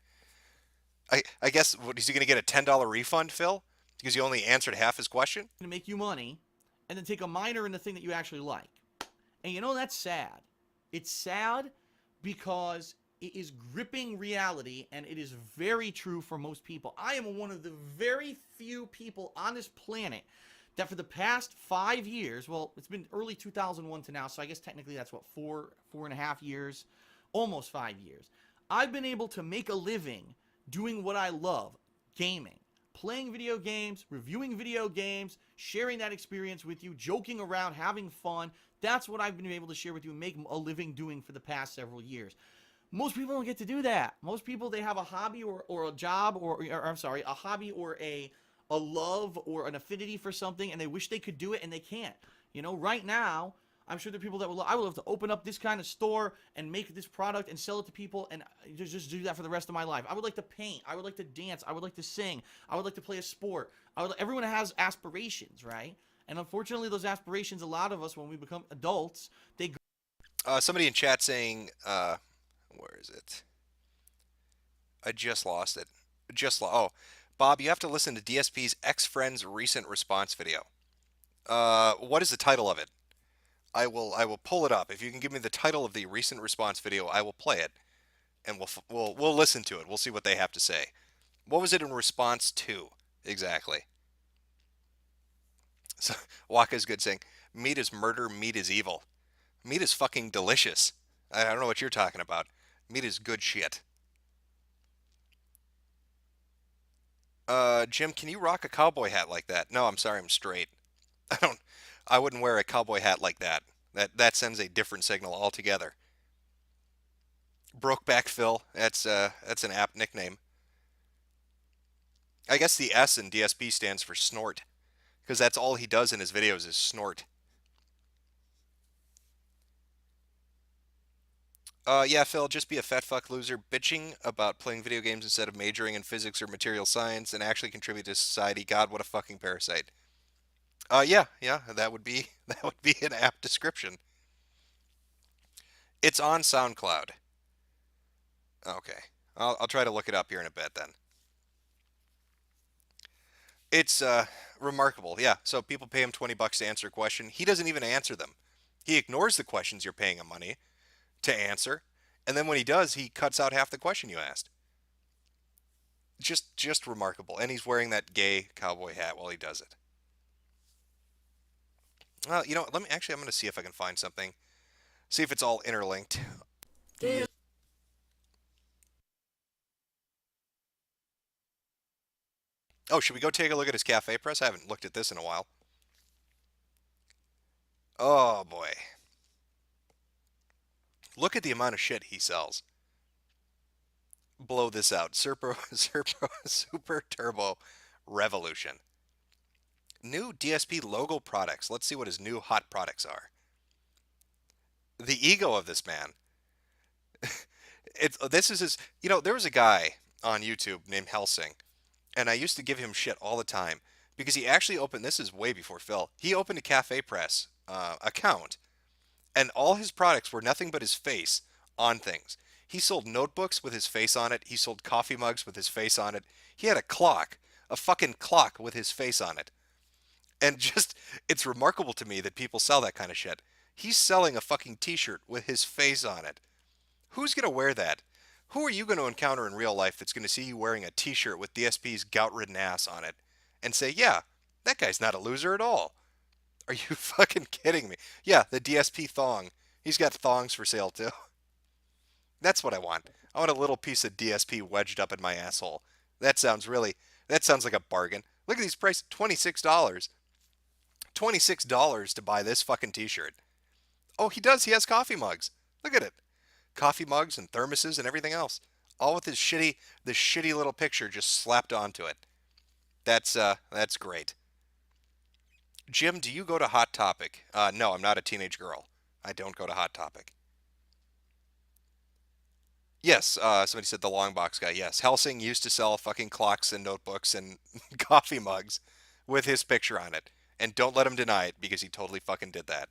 I guess, what, is he going to get a $10 refund, Phil? Because you only answered half his question? To make you money, and then take a minor in the thing that you actually like. And you know, that's sad. It's sad because it is gripping reality, and it is very true for most people. I am one of the very few people on this planet that for the past 5 years, well, it's been early 2001 to now, so I guess technically that's what, 4.5 years, almost 5 years. I've been able to make a living doing what I love, gaming. Playing video games, reviewing video games, sharing that experience with you, joking around, having fun. That's what I've been able to share with you and make a living doing for the past several years. Most people don't get to do that. Most people, they have a hobby or a job or I'm sorry, a hobby or a love or an affinity for something, and they wish they could do it and they can't. You know, right now, I'm sure there are people that I would love to open up this kind of store and make this product and sell it to people and just do that for the rest of my life. I would like to paint. I would like to dance. I would like to sing. I would like to play a sport. Everyone has aspirations, right? And unfortunately, those aspirations, a lot of us, when we become adults, they... Somebody in chat saying, where is it? I just lost it. Oh, Bob, you have to listen to DSP's ex-friend's recent response video. What is the title of it? I will pull it up. If you can give me the title of the recent response video, I will play it, and we'll listen to it. We'll see what they have to say. What was it in response to exactly? So Waka's good saying, meat is murder, meat is evil. Meat is fucking delicious. I don't know what you're talking about. Meat is good shit. Jim, can you rock a cowboy hat like that? No, I'm sorry, I'm straight. I wouldn't wear a cowboy hat like that. That sends a different signal altogether. Brokeback Phil, that's an apt nickname. I guess the S in DSP stands for snort, because that's all he does in his videos is snort. Yeah, Phil, just be a fat fuck loser, bitching about playing video games instead of majoring in physics or material science and actually contribute to society. God, what a fucking parasite. Yeah, that would be an apt description. It's on SoundCloud. Okay, I'll try to look it up here in a bit then. It's remarkable, yeah. So people pay him $20 to answer a question. He doesn't even answer them. He ignores the questions you're paying him money to answer, and then when he does, he cuts out half the question you asked. Just remarkable. And he's wearing that gay cowboy hat while he does it. Well, you know, I'm going to see if I can find something. See if it's all interlinked. Oh, should we go take a look at his cafe press? I haven't looked at this in a while. Oh, boy. Look at the amount of shit he sells. Blow this out. Super Turbo Revolution. New DSP logo products. Let's see what his new hot products are. The ego of this man. This is his... You know, there was a guy on YouTube named Helsing, and I used to give him shit all the time because he actually opened... This is way before Phil. He opened a Cafe Press account, and all his products were nothing but his face on things. He sold notebooks with his face on it. He sold coffee mugs with his face on it. He had a clock, a fucking clock with his face on it. And just, it's remarkable to me that people sell that kind of shit. He's selling a fucking t-shirt with his face on it. Who's going to wear that? Who are you going to encounter in real life that's going to see you wearing a t-shirt with DSP's gout-ridden ass on it and say, yeah, that guy's not a loser at all? Are you fucking kidding me? Yeah, the DSP thong. He's got thongs for sale too. That's what I want. I want a little piece of DSP wedged up in my asshole. That sounds like a bargain. Look at these prices, $26. $26 to buy this fucking t-shirt. Oh, he has coffee mugs. Look at it. Coffee mugs and thermoses and everything else. All with this shitty little picture just slapped onto it. That's great. Jim, do you go to Hot Topic? No, I'm not a teenage girl. I don't go to Hot Topic. Yes, somebody said the long box guy. Yes, Helsing used to sell fucking clocks and notebooks and coffee mugs with his picture on it. And don't let him deny it because he totally fucking did that.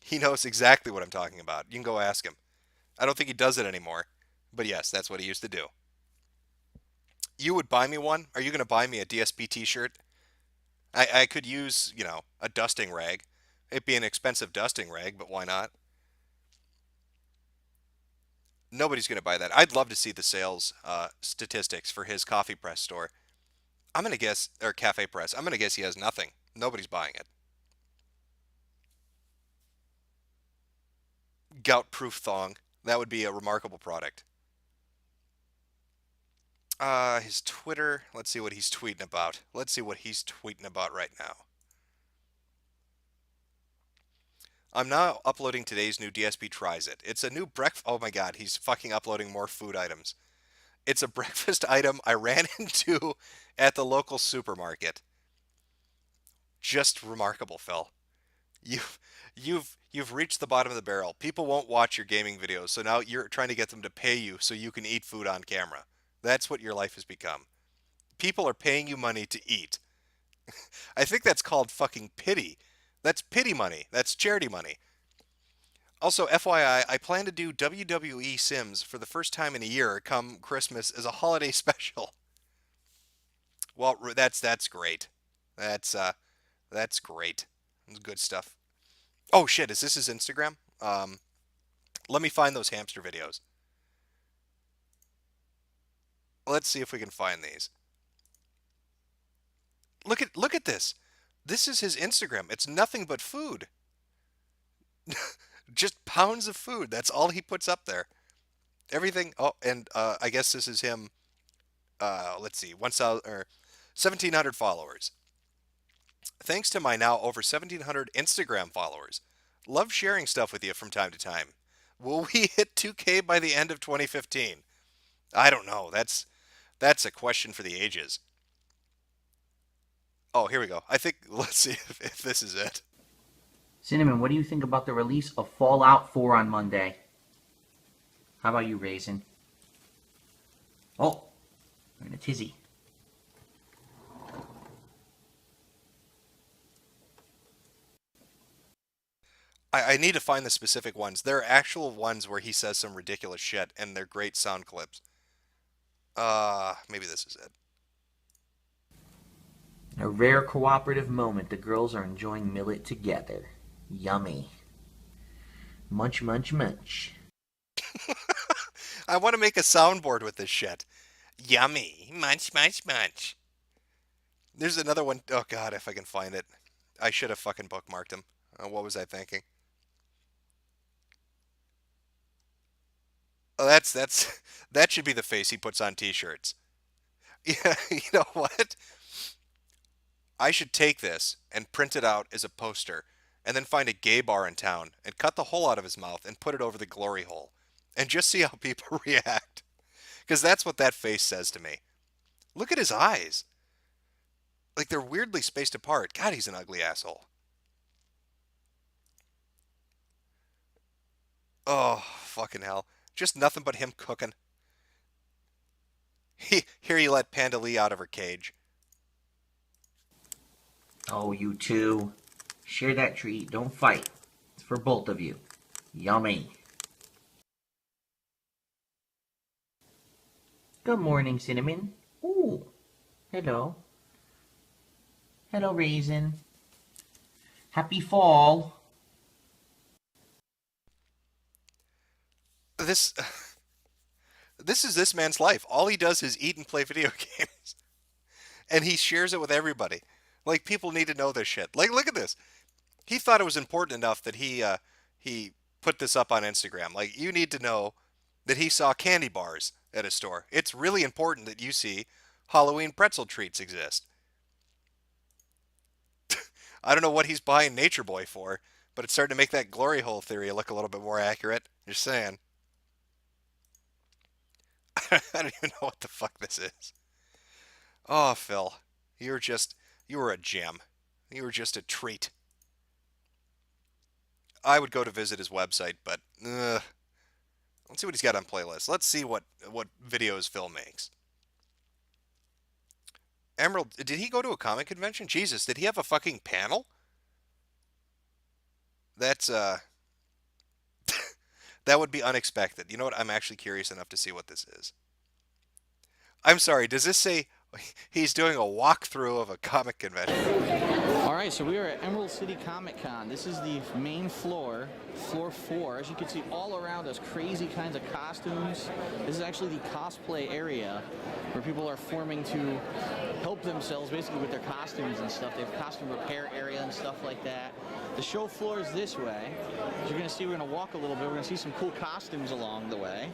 He knows exactly what I'm talking about. You can go ask him. I don't think he does it anymore. But yes, that's what he used to do. You would buy me one? Are you going to buy me a DSP t-shirt? I could use, a dusting rag. It'd be an expensive dusting rag, but why not? Nobody's going to buy that. I'd love to see the sales statistics for his coffee press store. I'm going to guess, or cafe press, I'm going to guess he has nothing. Nobody's buying it. Gout-proof thong. That would be a remarkable product. His Twitter. Let's see what he's tweeting about. Let's see what he's tweeting about right now. I'm now uploading today's new DSP Tries It. It's a new breakfast. Oh my god, he's fucking uploading more food items. It's a breakfast item I ran into at the local supermarket. Just remarkable, Phil. You've you've reached the bottom of the barrel. People won't watch your gaming videos, so now you're trying to get them to pay you so you can eat food on camera. That's what your life has become. People are paying you money to eat. I think that's called fucking pity. That's pity money. That's charity money. Also, FYI, I plan to do WWE Sims for the first time in a year come Christmas as a holiday special. Well, that's great. That's great. That's good stuff. Oh shit, is this his Instagram? Let me find those hamster videos. Let's see if we can find these. Look at this. This is his Instagram. It's nothing but food. Just pounds of food. That's all he puts up there. Everything. Oh, and I guess this is him. Let's see, 1,000 or 1,700 followers. Thanks to my now over 1,700 Instagram followers. Love sharing stuff with you from time to time. Will we hit 2K by the end of 2015? I don't know. That's a question for the ages. Oh, here we go. I think, let's see if this is it. Cinnamon, what do you think about the release of Fallout 4 on Monday? How about you, Raisin? Oh, we're in a tizzy. I need to find the specific ones. There are actual ones where he says some ridiculous shit, and they're great sound clips. Maybe this is it. A rare cooperative moment. The girls are enjoying millet together. Yummy. Munch, munch, munch. I want to make a soundboard with this shit. Yummy. Munch, munch, munch. There's another one. Oh, God, if I can find it. I should have fucking bookmarked him. What was I thinking? Oh, that should be the face he puts on t-shirts. Yeah, you know what? I should take this and print it out as a poster and then find a gay bar in town and cut the hole out of his mouth and put it over the glory hole and just see how people react. Because that's what that face says to me. Look at his eyes. Like they're weirdly spaced apart. God, he's an ugly asshole. Oh, fucking hell. Just nothing but him cooking. Here you let Panda Lee out of her cage. Oh, you two. Share that treat. Don't fight. It's for both of you. Yummy. Good morning, Cinnamon. Ooh. Hello. Hello, Raisin. Happy fall. This is this man's life. All he does is eat and play video games. And he shares it with everybody. Like, people need to know this shit. Like, look at this. He thought it was important enough that he put this up on Instagram. Like, you need to know that he saw candy bars at a store. It's really important that you see Halloween pretzel treats exist. I don't know what he's buying Nature Boy for, but it's starting to make that glory hole theory look a little bit more accurate. Just saying. I don't even know what the fuck this is. Oh, Phil, you were a gem. You were just a treat. I would go to visit his website, but let's see what he's got on playlists. Let's see what videos Phil makes. Emerald, did he go to a comic convention? Jesus, did he have a fucking panel? That's That would be unexpected. You know what? I'm actually curious enough to see what this is. I'm sorry, does this say he's doing a walkthrough of a comic convention? Alright, so we are at Emerald City Comic Con. This is the main floor, floor 4. As you can see all around us, crazy kinds of costumes. This is actually the cosplay area where people are forming to help themselves basically with their costumes and stuff. They have costume repair area and stuff like that. The show floor is this way. As you're going to see, we're going to walk a little bit. We're going to see some cool costumes along the way.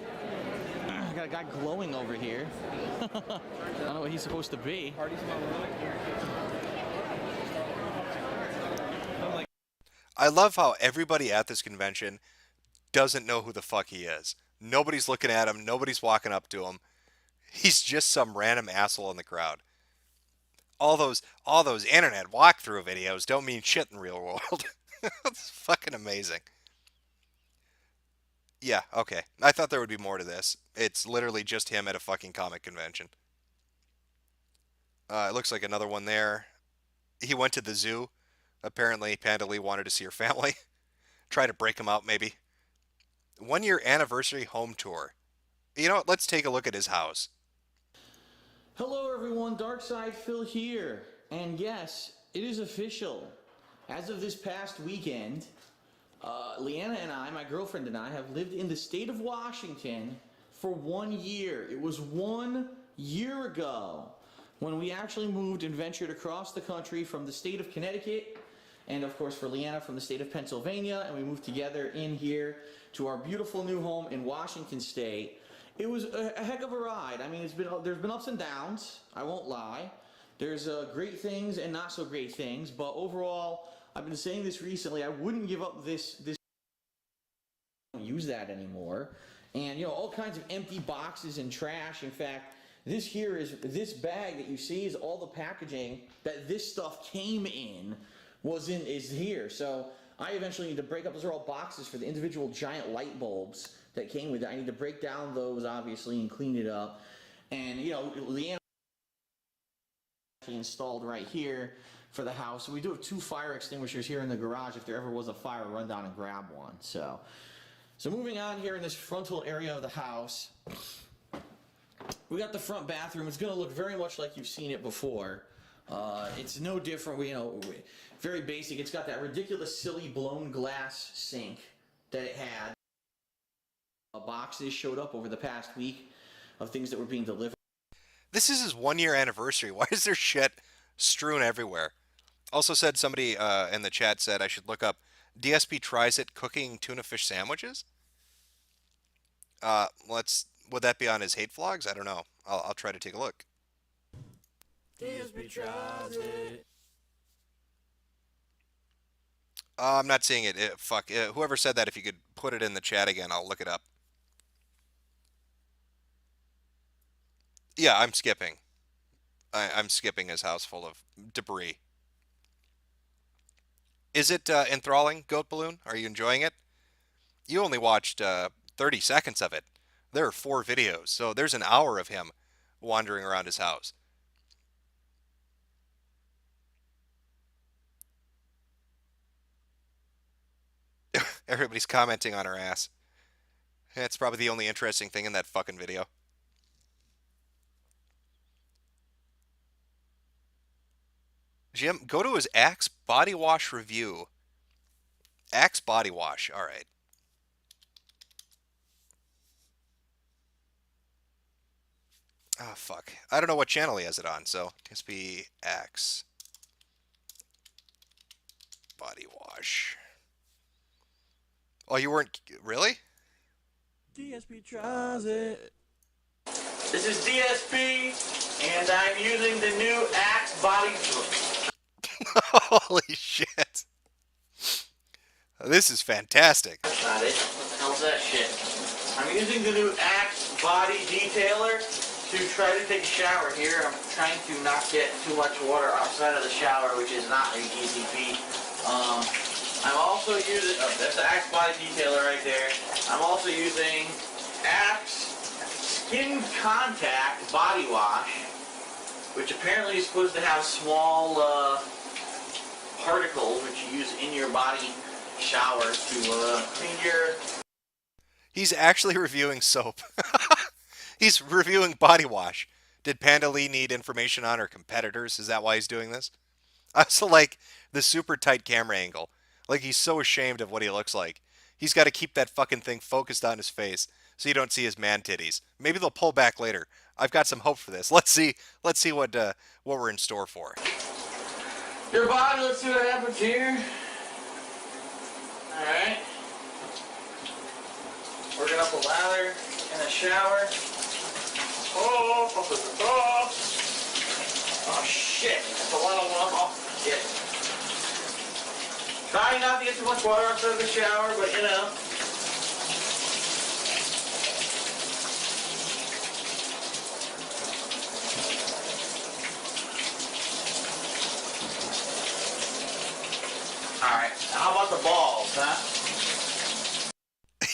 I got a guy glowing over here. I don't know what he's supposed to be. I love how everybody at this convention doesn't know who the fuck he is. Nobody's looking at him. Nobody's walking up to him. He's just some random asshole in the crowd. All those internet walkthrough videos don't mean shit in the real world. It's fucking amazing. Yeah, okay. I thought there would be more to this. It's literally just him at a fucking comic convention. It looks like another one there. He went to the zoo. Apparently, Panda Lee wanted to see her family. Try to break him out, maybe. 1 year anniversary home tour. You know what? Let's take a look at his house. Hello everyone, Darkside Phil here. And yes, it is official. As of this past weekend, Leanna and I, my girlfriend and I, have lived in the state of Washington for 1 year. It was 1 year ago when we actually moved and ventured across the country from the state of Connecticut, and of course for Leanna from the state of Pennsylvania, and we moved together in here to our beautiful new home in Washington State. It was a heck of a ride. I mean, there's been ups and downs, I won't lie. There's great things and not so great things, but overall, I've been saying this recently, I wouldn't give up this I don't use that anymore. And you know, all kinds of empty boxes and trash. In fact, this bag that you see is all the packaging that this stuff came in is here. So I eventually need to break up, those are all boxes for the individual giant light bulbs that came with it. I need to break down those obviously and clean it up. And you know, Leanna installed right here for the house. So we do have 2 fire extinguishers here in the garage. If there ever was a fire, run down and grab one. So moving on here in this frontal area of the house, we got the front bathroom. It's going to look very much like you've seen it before. It's no different. Very basic. It's got that ridiculous, silly, blown glass sink that it had. Boxes showed up over the past week of things that were being delivered. This is his 1 year anniversary. Why is there shit strewn everywhere? Also said somebody in the chat said I should look up DSP tries it cooking tuna fish sandwiches. Would that be on his hate vlogs? I don't know. I'll try to take a look. DSP tries it. I'm not seeing it. Fuck. Whoever said that, if you could put it in the chat again, I'll look it up. Yeah, I'm skipping. I'm skipping his house full of debris. Is it enthralling, Goat Balloon? Are you enjoying it? You only watched 30 seconds of it. There are 4 videos, so there's an hour of him wandering around his house. Everybody's commenting on her ass. That's probably the only interesting thing in that fucking video. Jim, go to his Axe Body Wash review. Axe Body Wash, alright. Oh, fuck. I don't know what channel he has it on, so it must be Axe Body Wash. Oh, you weren't... Really? DSP tries it. This is DSP, and I'm using the new Axe Body... Holy shit. This is fantastic. That's not it. What the hell's that shit? I'm using the new Axe Body Detailer to try to take a shower here. I'm trying to not get too much water outside of the shower, which is not an easy feat. I'm also using... Oh, that's the Axe Body Detailer right there. I'm also using Axe Skin Contact Body Wash, which apparently is supposed to have small particles which you use in your body shower to clean your... He's actually reviewing soap. He's reviewing body wash. Did Panda Lee need information on her competitors? Is that why he's doing this? I also like the super tight camera angle. Like, he's so ashamed of what he looks like. He's got to keep that fucking thing focused on his face so you don't see his man titties. Maybe they'll pull back later. I've got some hope for this. Let's see what we're in store for. Your body, let's see what happens here. Alright. Working up a lather in the shower. Oh shit, that's a lot of water. Oh, shit. Trying not to get too much water outside of the shower, but you know. Alright, how about the balls, huh?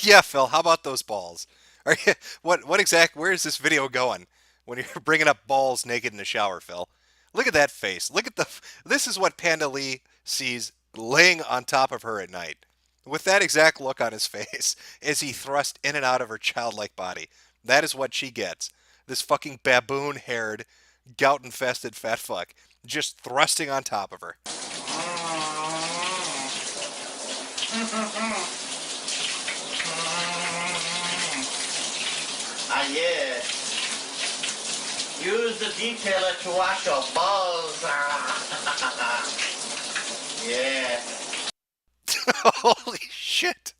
Yeah, Phil, how about those balls? Are you, where is this video going when you're bringing up balls naked in the shower, Phil? Look at that face. This is what Panda Lee sees laying on top of her at night. With that exact look on his face as he thrust in and out of her childlike body. That is what she gets. This fucking baboon-haired, gout-infested fat fuck just thrusting on top of her. Ah, yeah. Use the detailer to wash your balls. Yeah. Holy shit.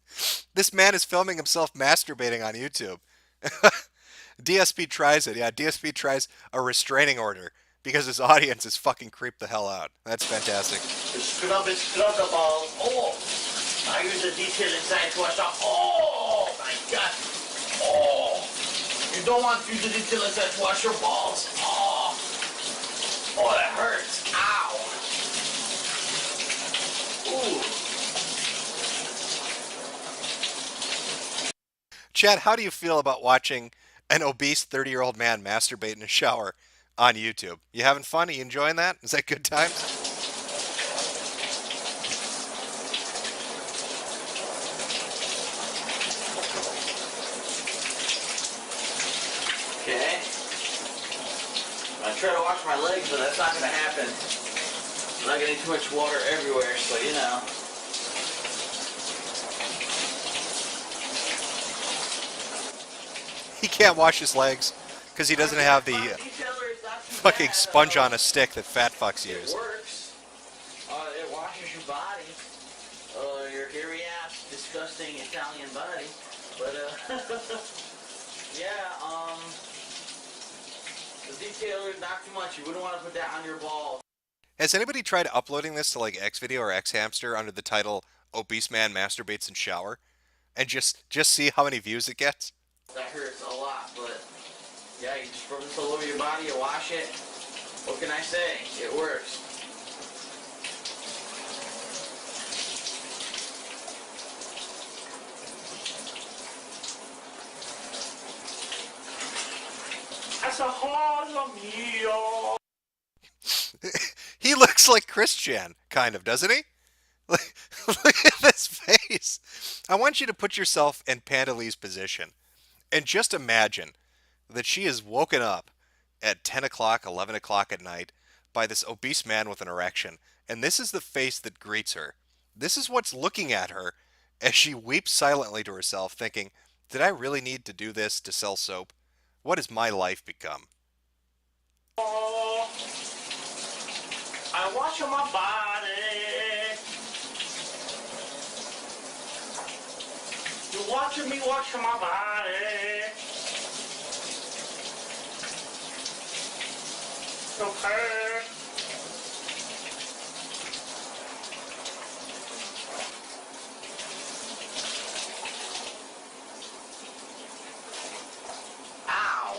This man is filming himself masturbating on YouTube. DSP tries it. Yeah, DSP tries a restraining order because his audience is fucking creeped the hell out. That's fantastic. Scrub the balls. Oh, I use the detail inside to wash the. Oh my god. Oh, you don't want to use the detail inside to wash your balls. Oh, oh, that hurts. Ow. Ooh. Chad, how do you feel about watching an obese 30-year-old man masturbate in a shower on YouTube? You having fun? Are you enjoying that? Is that good times? Okay. I try to wash my legs, but that's not going to happen. I'm not getting too much water everywhere, so you know. He can't wash his legs because he doesn't have the fucking sponge on a stick that fat fucks use. It works. It washes your body. Your hairy ass, disgusting Italian body. But, yeah, the detailer is not too much. You wouldn't want to put that on your balls. Has anybody tried uploading this to like Xvideo or Xhamster under the title "Obese Man Masturbates in Shower" and just see how many views it gets? That hurts a lot, but yeah, you just rub this all over your body, you wash it. What can I say? It works. That's a horse meal. He looks like Christian, kind of, doesn't he? Look at this face. I want you to put yourself in Panda Lee's position and just imagine that she is woken up at 10 o'clock, 11 o'clock at night by this obese man with an erection. And this is the face that greets her. This is what's looking at her as she weeps silently to herself, thinking, did I really need to do this to sell soap? What has my life become? I wash my body. You watching me wash my body. Okay. Ow.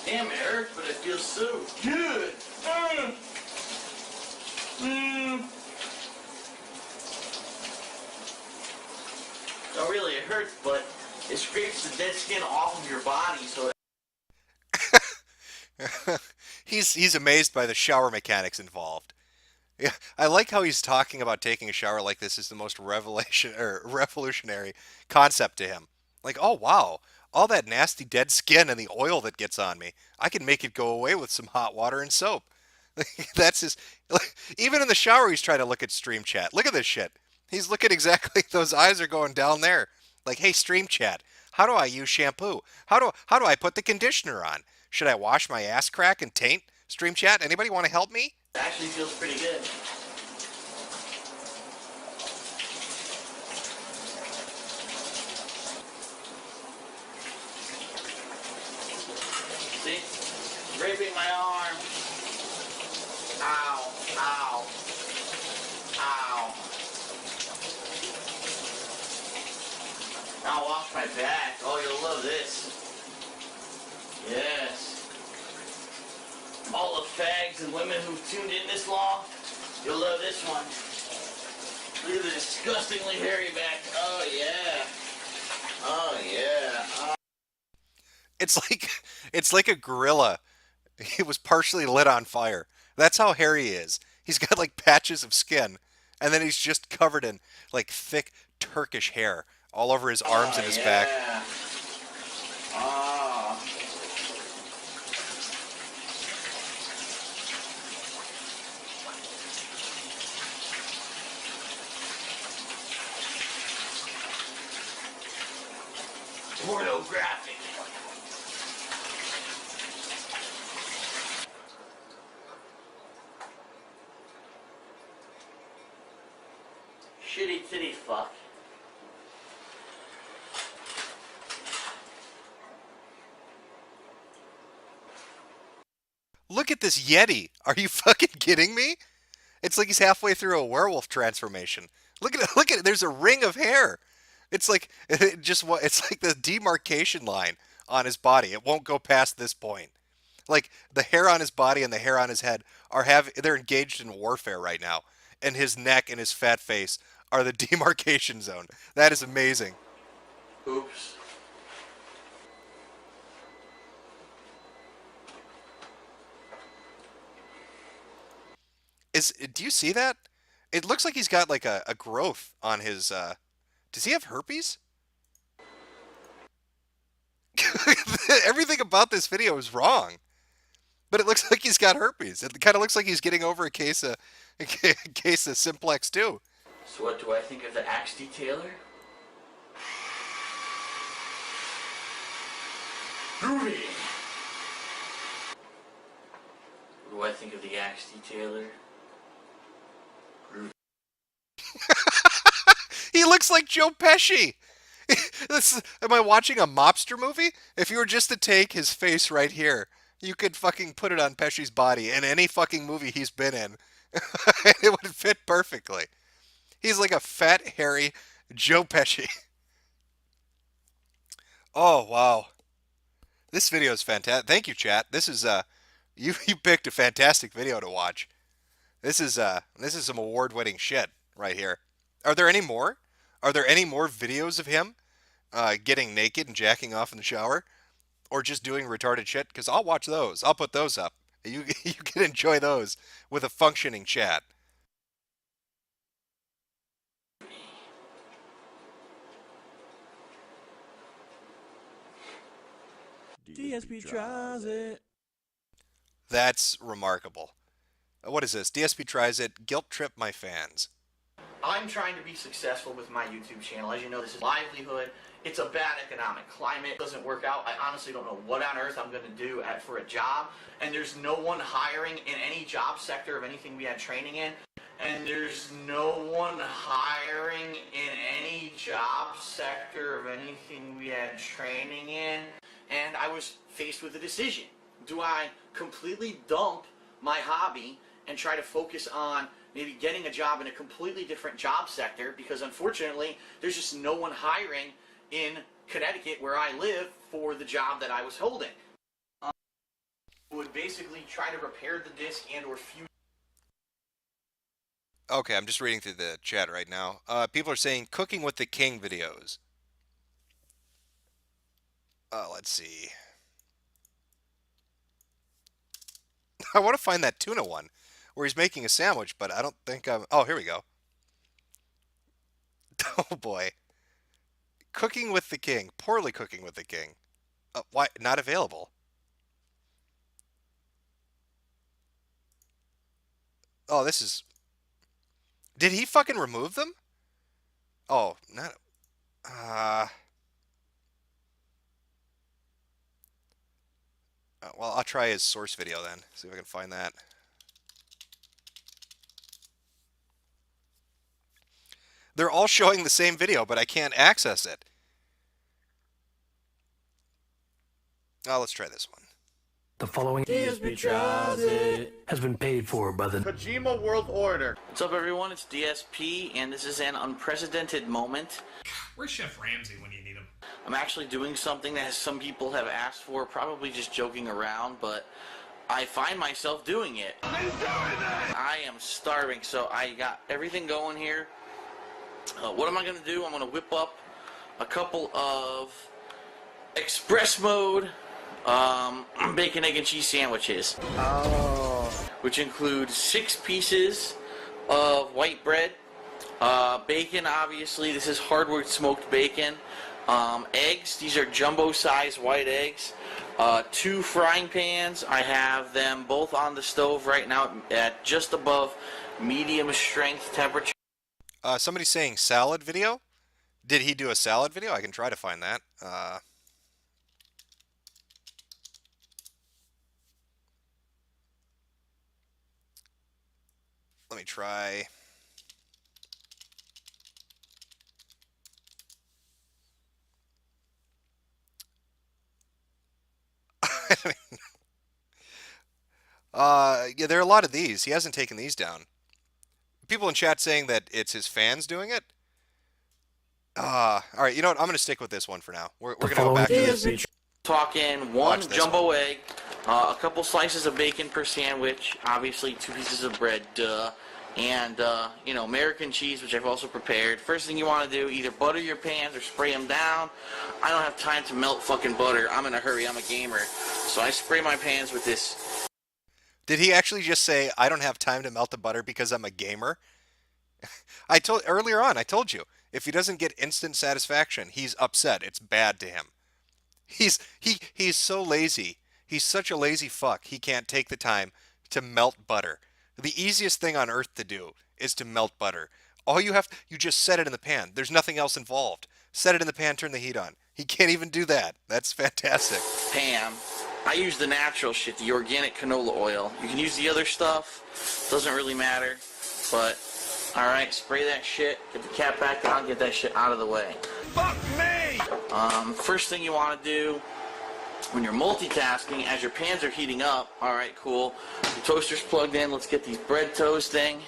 Damn, it hurts, but it feels so good. No, really, it hurts, but it scrapes the dead skin off of your body, so He's amazed by the shower mechanics involved. Yeah, I like how he's talking about taking a shower like this is the most revolutionary concept to him. Like, oh wow, all that nasty dead skin and the oil that gets on me, I can make it go away with some hot water and soap. That's his. Like, even in the shower, he's trying to look at Stream Chat. Look at this shit. He's looking exactly. Those eyes are going down there. Like, hey, Stream Chat, how do I use shampoo? How do I put the conditioner on? Should I wash my ass crack and taint? Stream Chat, anybody want to help me? Actually feels pretty good. See? Raping my arm. Ow. Ow. Ow. Now wash my back. Oh, you'll love this. Yes. All the fags and women who've tuned in this long, you'll love this one. Look at the disgustingly hairy back. Oh, yeah. Oh, yeah. Oh. It's like a gorilla. He was partially lit on fire. That's how hairy he is. He's got like patches of skin, and then he's just covered in like thick Turkish hair all over his arms and his back. Oh. Pornographic. Shitty titty fuck. Look at this Yeti. Are you fucking kidding me? It's like he's halfway through a werewolf transformation. Look at it. Look at it. There's a ring of hair. It's like it's like the demarcation line on his body. It won't go past this point. Like the hair on his body and the hair on his head they're engaged in warfare right now. And his neck and his fat face are the demarcation zone. That is amazing. Oops. Do you see that? It looks like he's got like a growth on his does he have herpes? Everything about this video is wrong. But it looks like he's got herpes. It kind of looks like he's getting over a case of simplex too. So what do I think of the axe detailer? Groovy. What do I think of the axe detailer? Groovy. He looks like Joe Pesci. Am I watching a mobster movie? If you were just to take his face right here, you could fucking put it on Pesci's body in any fucking movie he's been in. It would fit perfectly. He's like a fat, hairy Joe Pesci. Oh, wow. This video is fantastic. Thank you, chat. This is you picked a fantastic video to watch. This is some award-winning shit right here. Are there any more? Are there any more videos of him getting naked and jacking off in the shower, or just doing retarded shit? Because I'll watch those. I'll put those up. You can enjoy those with a functioning chat. DSP tries it. That's remarkable. What is this? DSP tries it. Guilt trip my fans. I'm trying to be successful with my YouTube channel. As you know, this is livelihood. It's a bad economic climate. It doesn't work out. I honestly don't know what on earth I'm going to do for a job. And there's no one hiring in any job sector of anything we had training in. And there's no one hiring in any job sector of anything we had training in. And I was faced with a decision. Do I completely dump my hobby and try to focus on maybe getting a job in a completely different job sector, because unfortunately there's just no one hiring in Connecticut where I live for the job that I was holding. Would basically try to repair the disc and or fuse. Okay, I'm just reading through the chat right now. People are saying cooking with the king videos. Let's see. I want to find that tuna one. where he's making a sandwich, but I don't think I'm... Oh, here we go. Oh, boy. Cooking with the King. Poorly cooking with the King. Why? Not available. Oh, this is... Did he fucking remove them? Oh, not... well, I'll try his source video then. See if I can find that. They're all showing the same video, but I can't access it. Oh, let's try this one. The following has been paid for by the Kojima World Order. What's up, everyone? It's DSP, and this is an unprecedented moment. Where's Chef Ramsay when you need him? I'm actually doing something that some people have asked for, probably just joking around, but I find myself doing it. I am starving, so I got everything going here. What am I going to do? I'm going to whip up a couple of express mode bacon, egg, and cheese sandwiches. Which include 6 pieces of white bread, bacon, obviously. This is hardwood smoked bacon. Eggs, these are jumbo size white eggs. 2 frying pans. I have them both on the stove right now at just above medium strength temperature. Somebody's saying salad video? Did he do a salad video? I can try to find that. Let me try. Yeah, there are a lot of these. He hasn't taken these down. People in chat saying that it's his fans doing it. All right, you know what? I'm going to stick with this one for now. We're going to go back to this. Talking 1 jumbo egg, a couple slices of bacon per sandwich, obviously 2 pieces of bread, duh, and, you know, American cheese, which I've also prepared. First thing you want to do, either butter your pans or spray them down. I don't have time to melt fucking butter. I'm in a hurry. I'm a gamer. So I spray my pans with this. Did he actually just say, I don't have time to melt the butter because I'm a gamer? Earlier on, I told you, if he doesn't get instant satisfaction, he's upset. It's bad to him. He's so lazy. He's such a lazy fuck. He can't take the time to melt butter. The easiest thing on earth to do is to melt butter. You just set it in the pan. There's nothing else involved. Set it in the pan, turn the heat on. He can't even do that. That's fantastic. Pan. I use the natural shit, the organic canola oil. You can use the other stuff. Doesn't really matter. But, alright, spray that shit. Get the cap back on. Get that shit out of the way. Fuck me! First thing you want to do when you're multitasking, as your pans are heating up, alright, cool. Your toaster's plugged in. Let's get these bread toasting.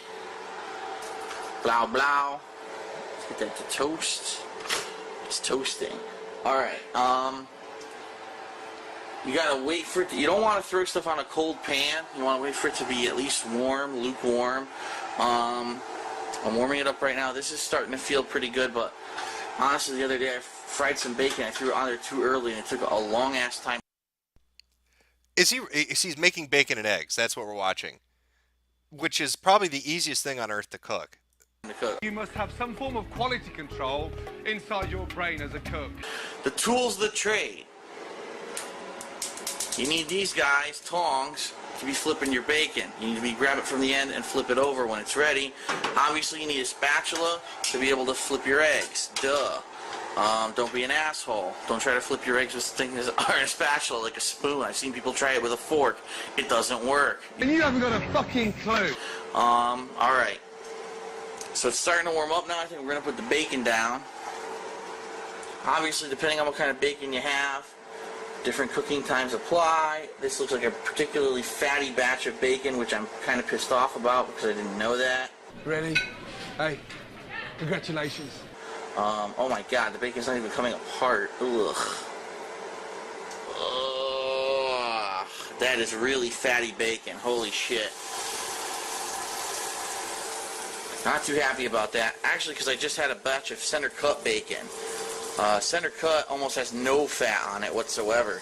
Blow, blow. Let's get that to toast. It's toasting. Alright, you gotta wait for it to, you don't want to throw stuff on a cold pan. You want to wait for it to be at least warm, lukewarm. I'm warming it up right now. This is starting to feel pretty good, but honestly, the other day I fried some bacon. I threw it on there too early, and it took a long ass time. He's making bacon and eggs. That's what we're watching, which is probably the easiest thing on earth to cook. You must have some form of quality control inside your brain as a cook. The tools of the trade. You need these guys, tongs, to be flipping your bacon. You need to be grab it from the end and flip it over when it's ready. Obviously, you need a spatula to be able to flip your eggs. Duh. Don't be an asshole. Don't try to flip your eggs with things or a spatula like a spoon. I've seen people try it with a fork. It doesn't work. And you haven't got a fucking clue. Alright. So it's starting to warm up now. I think we're going to put the bacon down. Obviously, depending on what kind of bacon you have, different cooking times apply. This looks like a particularly fatty batch of bacon, which I'm kind of pissed off about because I didn't know that. Ready? Hey, congratulations. Oh my god, the bacon's not even coming apart. Ugh. Ugh. That is really fatty bacon. Holy shit. Not too happy about that. Actually, because I just had a batch of center cut bacon. Center cut almost has no fat on it whatsoever.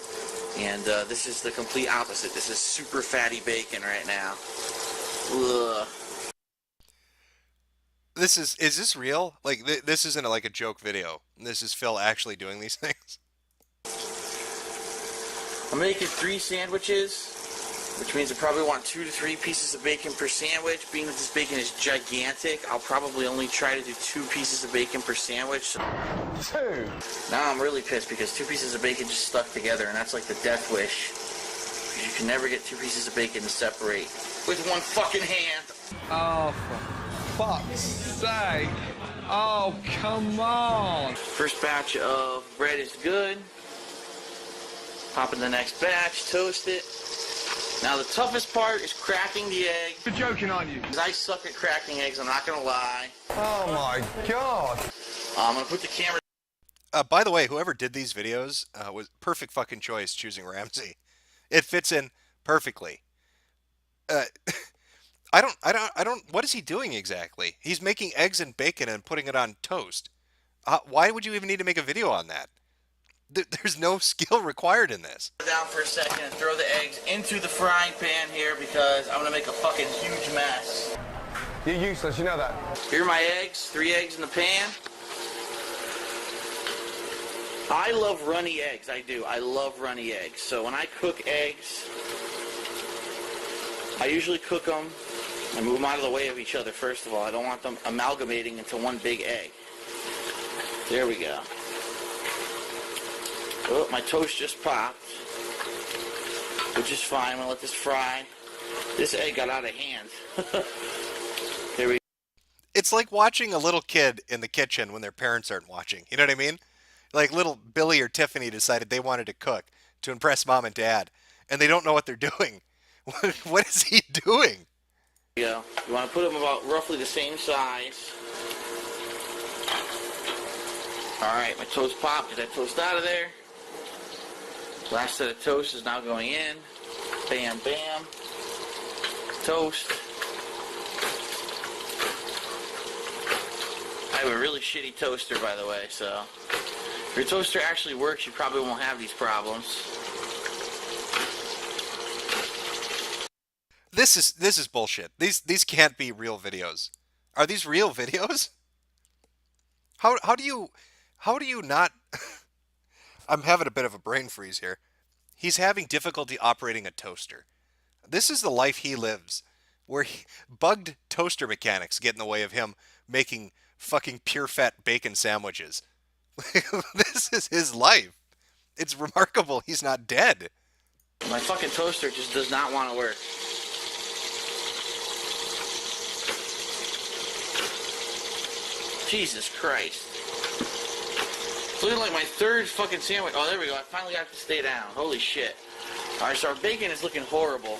And this is the complete opposite. This is super fatty bacon right now. Ugh. Is this real? Like, this isn't like a joke video. This is Phil actually doing these things. I'm making 3 sandwiches, which means I probably want 2 to 3 pieces of bacon per sandwich. Being that this bacon is gigantic, I'll probably only try to do 2 pieces of bacon per sandwich. 2? Now I'm really pissed because 2 pieces of bacon just stuck together, and that's like the death wish. Because you can never get 2 pieces of bacon to separate with one fucking hand. Oh, for fuck's sake. Oh, come on. First batch of bread is good. Pop in the next batch, toast it. Now the toughest part is cracking the egg. You're joking, aren't you? Because I suck at cracking eggs, I'm not going to lie. Oh my god. I'm going to put the camera... By the way, whoever did these videos was perfect fucking choice choosing Ramsey. It fits in perfectly. I don't, what is he doing exactly? He's making eggs and bacon and putting it on toast. Why would you even need to make a video on that? There's no skill required in this. Down for a second and throw the eggs into the frying pan here because I'm gonna make a fucking huge mess. You're useless, you know that. Here are my eggs, 3 eggs in the pan. I love runny eggs, I do. I love runny eggs. So when I cook eggs, I usually cook them and move them out of the way of each other first of all. I don't want them amalgamating into one big egg. There we go. Oh, my toast just popped, which is fine. I'm going to let this fry. This egg got out of hand. There we go. It's like watching a little kid in the kitchen when their parents aren't watching. You know what I mean? Like little Billy or Tiffany decided they wanted to cook to impress mom and dad, and they don't know what they're doing. What is he doing? There we go. You want to put them about roughly the same size. All right, my toast popped. Get that toast out of there. Last set of toast is now going in. Bam, bam. Toast. I have a really shitty toaster, by the way, so if your toaster actually works, you probably won't have these problems. This is bullshit. These can't be real videos. Are these real videos? How do you not? I'm having a bit of a brain freeze here. He's having difficulty operating a toaster. This is the life he lives, where bugged toaster mechanics get in the way of him making fucking pure fat bacon sandwiches. This is his life. It's remarkable he's not dead. My fucking toaster just does not want to work. Jesus Christ. It's looking like my 3rd fucking sandwich. Oh, there we go. I finally got it to stay down. Holy shit. Alright, so our bacon is looking horrible.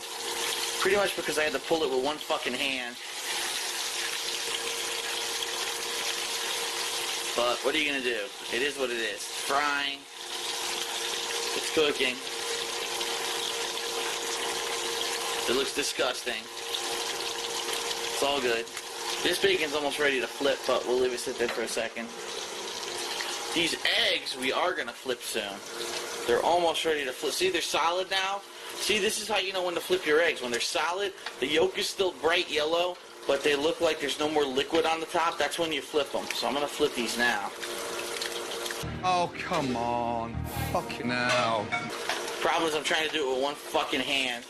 Pretty much because I had to pull it with one fucking hand. But what are you going to do? It is what it is. It's frying. It's cooking. It looks disgusting. It's all good. This bacon's almost ready to flip, but we'll leave it sit there for a second. These eggs, we are going to flip soon. They're almost ready to flip. See, they're solid now. See, this is how you know when to flip your eggs. When they're solid, the yolk is still bright yellow, but they look like there's no more liquid on the top. That's when you flip them. So I'm going to flip these now. Oh, come on. Fucking hell. Problem is I'm trying to do it with one fucking hand.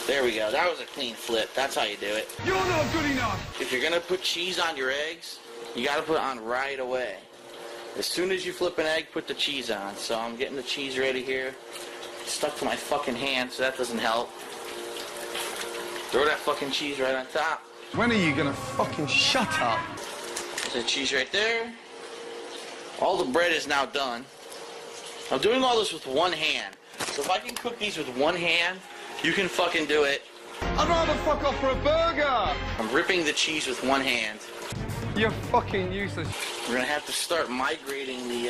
There we go. That was a clean flip. That's how you do it. You're not good enough. If you're going to put cheese on your eggs, you got to put it on right away. As soon as you flip an egg, put the cheese on. So I'm getting the cheese ready here. It's stuck to my fucking hand, so that doesn't help. Throw that fucking cheese right on top. When are you gonna fucking shut up? There's the cheese right there. All the bread is now done. I'm doing all this with one hand. So if I can cook these with one hand, you can fucking do it. I'd rather fuck off for a burger. I'm ripping the cheese with one hand. You're fucking useless. We're gonna have to start migrating the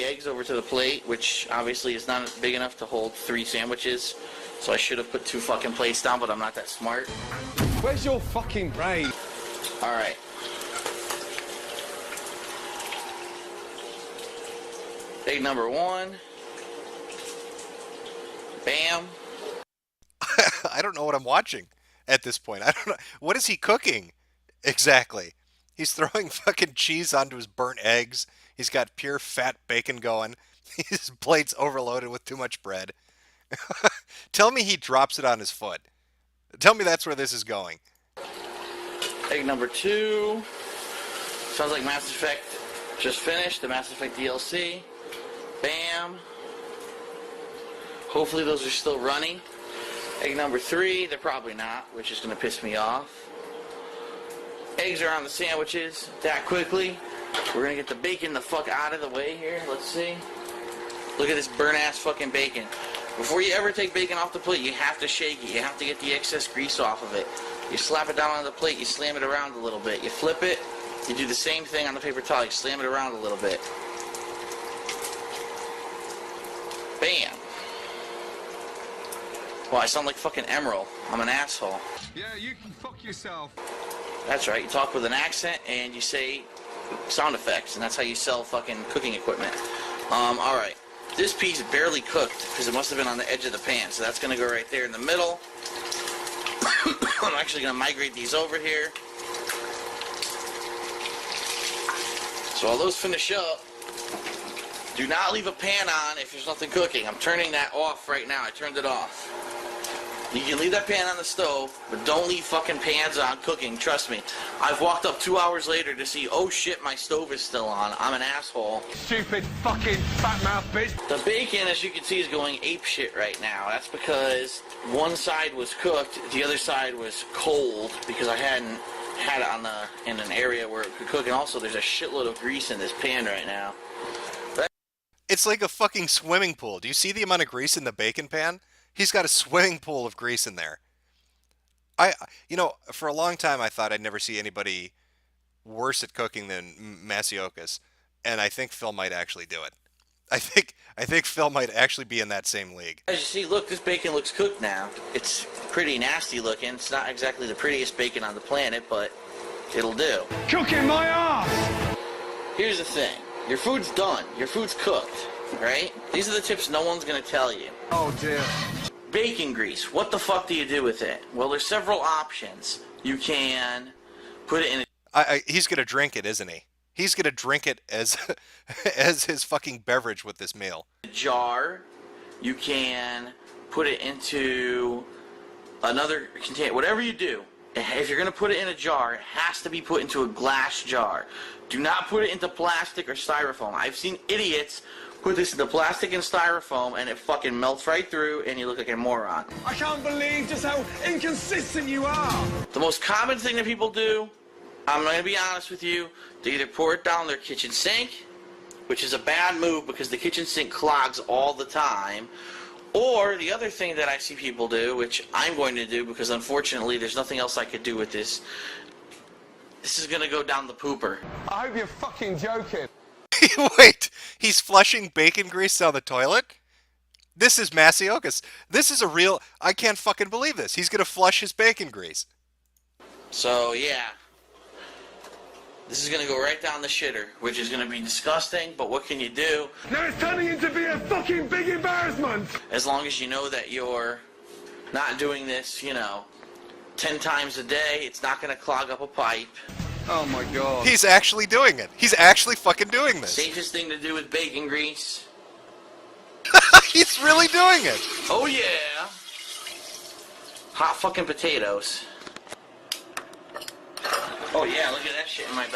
eggs over to the plate, which obviously is not big enough to hold 3 sandwiches. So I should have put 2 fucking plates down, but I'm not that smart. Where's your fucking brain? All right. Egg number 1. Bam. I don't know what I'm watching at this point. I don't know. What is he cooking exactly? He's throwing fucking cheese onto his burnt eggs. He's got pure fat bacon going. His plate's overloaded with too much bread. Tell me he drops it on his foot. Tell me that's where this is going. Egg number 2. Sounds like Mass Effect just finished, the Mass Effect DLC. Bam. Hopefully those are still running. Egg number 3, they're probably not, which is going to piss me off. Eggs are on the sandwiches that quickly. We're going to get the bacon the fuck out of the way here. Let's see. Look at this burnt-ass fucking bacon. Before you ever take bacon off the plate, you have to shake it. You have to get the excess grease off of it. You slap it down on the plate, you slam it around a little bit. You flip it, you do the same thing on the paper towel, you slam it around a little bit. Bam. Well, I sound like fucking Emerald. I'm an asshole. Yeah, you can fuck yourself. That's right, you talk with an accent and you say sound effects, and that's how you sell fucking cooking equipment. Alright. This piece barely cooked because it must have been on the edge of the pan, so that's going to go right there in the middle. I'm actually going to migrate these over here. So while those finish up, do not leave a pan on if there's nothing cooking. I'm turning that off right now. I turned it off. You can leave that pan on the stove, but don't leave fucking pans on cooking. Trust me. I've walked up 2 hours later to see, oh shit, my stove is still on. I'm an asshole. Stupid fucking fat mouth bitch. The bacon, as you can see, is going ape shit right now. That's because one side was cooked, the other side was cold because I hadn't had it in an area where it could cook, and also there's a shitload of grease in this pan right now. It's like a fucking swimming pool. Do you see the amount of grease in the bacon pan? He's got a swimming pool of grease in there. For a long time I thought I'd never see anybody worse at cooking than Masiokas, and I think Phil might actually do it. I think Phil might actually be in that same league. As you see, look, this bacon looks cooked now. It's pretty nasty looking. It's not exactly the prettiest bacon on the planet, but it'll do. Cooking my ass! Here's the thing. Your food's done. Your food's cooked, right? These are the tips no one's going to tell you. Oh, dear. Bacon grease. What the fuck do you do with it? Well, there's several options. You can put it in he's going to drink it, isn't he? He's going to drink it as as his fucking beverage with this meal. a jar. You can put it into another container. Whatever you do, if you're going to put it in a jar, it has to be put into a glass jar. Do not put it into plastic or styrofoam. I've seen idiots put this into plastic and styrofoam and it fucking melts right through and you look like a moron. I can't believe just how inconsistent you are. The most common thing that people do, I'm going to be honest with you, they either pour it down their kitchen sink, which is a bad move because the kitchen sink clogs all the time, or the other thing that I see people do, which I'm going to do because unfortunately there's nothing else I could do with this, this is going to go down the pooper. I hope you're fucking joking. Wait, he's flushing bacon grease down the toilet? This is Masiokas. This is a real... I can't fucking believe this. He's going to flush his bacon grease. So, yeah. This is going to go right down the shitter, which is going to be disgusting, but what can you do? Now it's turning into be a fucking big embarrassment. As long as you know that you're not doing this, 10 times a day, it's not going to clog up a pipe. Oh my god. He's actually doing it. He's actually fucking doing this. Safest thing to do with bacon grease. He's really doing it. Oh yeah. Hot fucking potatoes. Oh yeah, look at that shit in my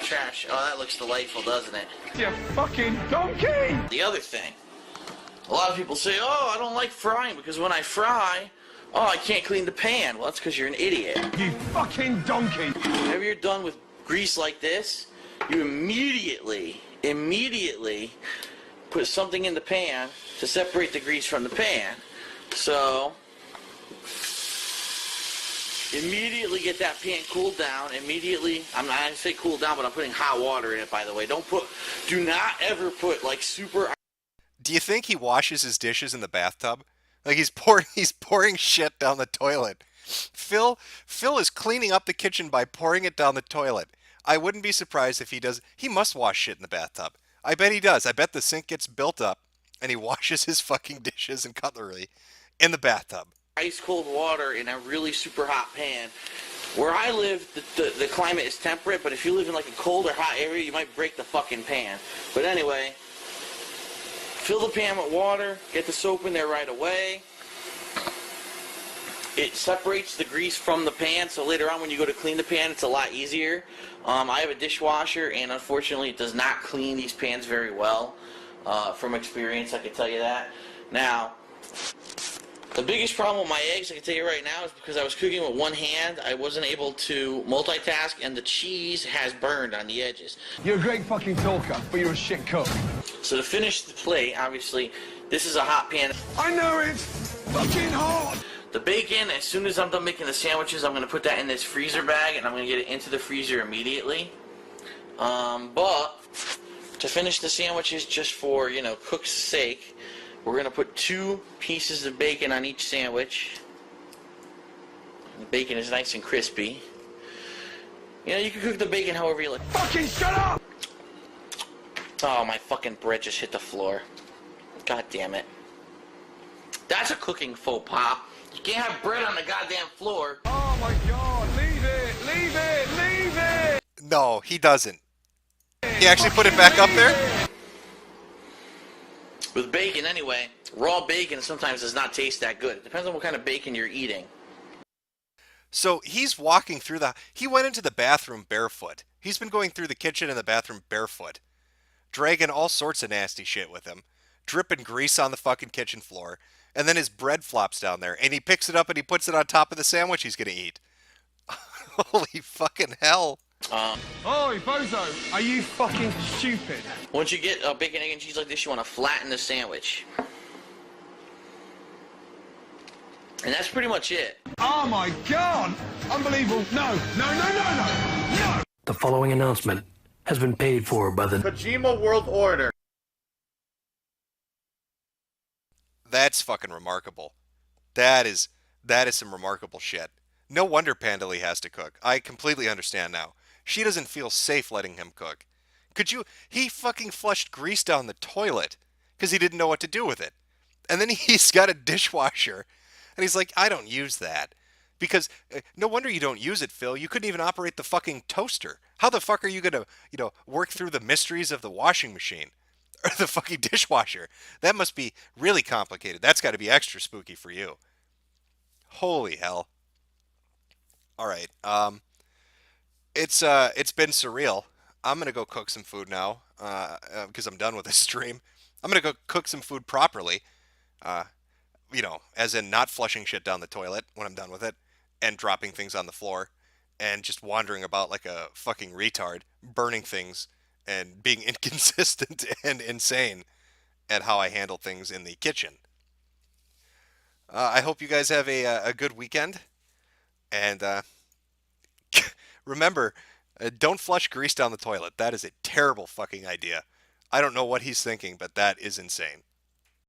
trash. Oh, that looks delightful, doesn't it? You fucking donkey! The other thing. A lot of people say, oh, I don't like frying because when I fry, I can't clean the pan. Well, that's because you're an idiot. You fucking donkey! Whenever you're done with grease like this, you immediately put something in the pan to separate the grease from the pan. So, immediately get that pan cooled down. Immediately, I'm not going to say cool down, but I'm putting hot water in it, by the way. Do not ever put, super... Do you think he washes his dishes in the bathtub? Like he's pouring shit down the toilet. Phil is cleaning up the kitchen by pouring it down the toilet. I wouldn't be surprised if he does. He must wash shit in the bathtub. I bet he does. I bet the sink gets built up and he washes his fucking dishes and cutlery in the bathtub. Ice cold water in a really super hot pan. Where I live, the climate is temperate, but if you live in like a cold or hot area, you might break the fucking pan. But anyway, fill the pan with water, get the soap in there right away. It separates the grease from the pan, so later on when you go to clean the pan, it's a lot easier. I have a dishwasher, and unfortunately it does not clean these pans very well. From experience, I can tell you that. Now, the biggest problem with my eggs, I can tell you right now, is because I was cooking with one hand, I wasn't able to multitask, and the cheese has burned on the edges. You're a great fucking talker, but you're a shit cook. So to finish the plate, obviously, this is a hot pan. I know it's fucking hot! The bacon, as soon as I'm done making the sandwiches, I'm going to put that in this freezer bag, and I'm going to get it into the freezer immediately. But to finish the sandwiches, just for, cook's sake, we're going to put 2 pieces of bacon on each sandwich. The bacon is nice and crispy. You can cook the bacon however you like. Fucking shut up! Oh, my fucking bread just hit the floor. God damn it. That's a cooking faux pas. You can't have bread on the goddamn floor. Oh my god, leave it! Leave it! Leave it! No, he doesn't. He actually put it back up there? With bacon, anyway, raw bacon sometimes does not taste that good. It depends on what kind of bacon you're eating. So he's walking through he went into the bathroom barefoot. He's been going through the kitchen and the bathroom barefoot, dragging all sorts of nasty shit with him, dripping grease on the fucking kitchen floor, and then his bread flops down there, and he picks it up and he puts it on top of the sandwich he's gonna eat. Holy fucking hell. Oi, bozo, are you fucking stupid? Once you get bacon, egg, and cheese like this, you want to flatten the sandwich. And that's pretty much it. Oh my god! Unbelievable. No, no, no, no, no! No! The following announcement has been paid for by the Kojima World Order. That's fucking remarkable. That is some remarkable shit. No wonder Pandali has to cook. I completely understand now. She doesn't feel safe letting him cook. He fucking flushed grease down the toilet because he didn't know what to do with it. And then he's got a dishwasher and he's like, I don't use that. Because no wonder you don't use it, Phil. You couldn't even operate the fucking toaster. How the fuck are you going to, work through the mysteries of the washing machine or the fucking dishwasher? That must be really complicated. That's got to be extra spooky for you. Holy hell. All right. It's been surreal. I'm gonna go cook some food now because I'm done with this stream. I'm gonna go cook some food properly. As in not flushing shit down the toilet when I'm done with it, and dropping things on the floor, and just wandering about like a fucking retard, burning things and being inconsistent and insane at how I handle things in the kitchen. I hope you guys have a good weekend. And remember, don't flush grease down the toilet. That is a terrible fucking idea. I don't know what he's thinking, but that is insane.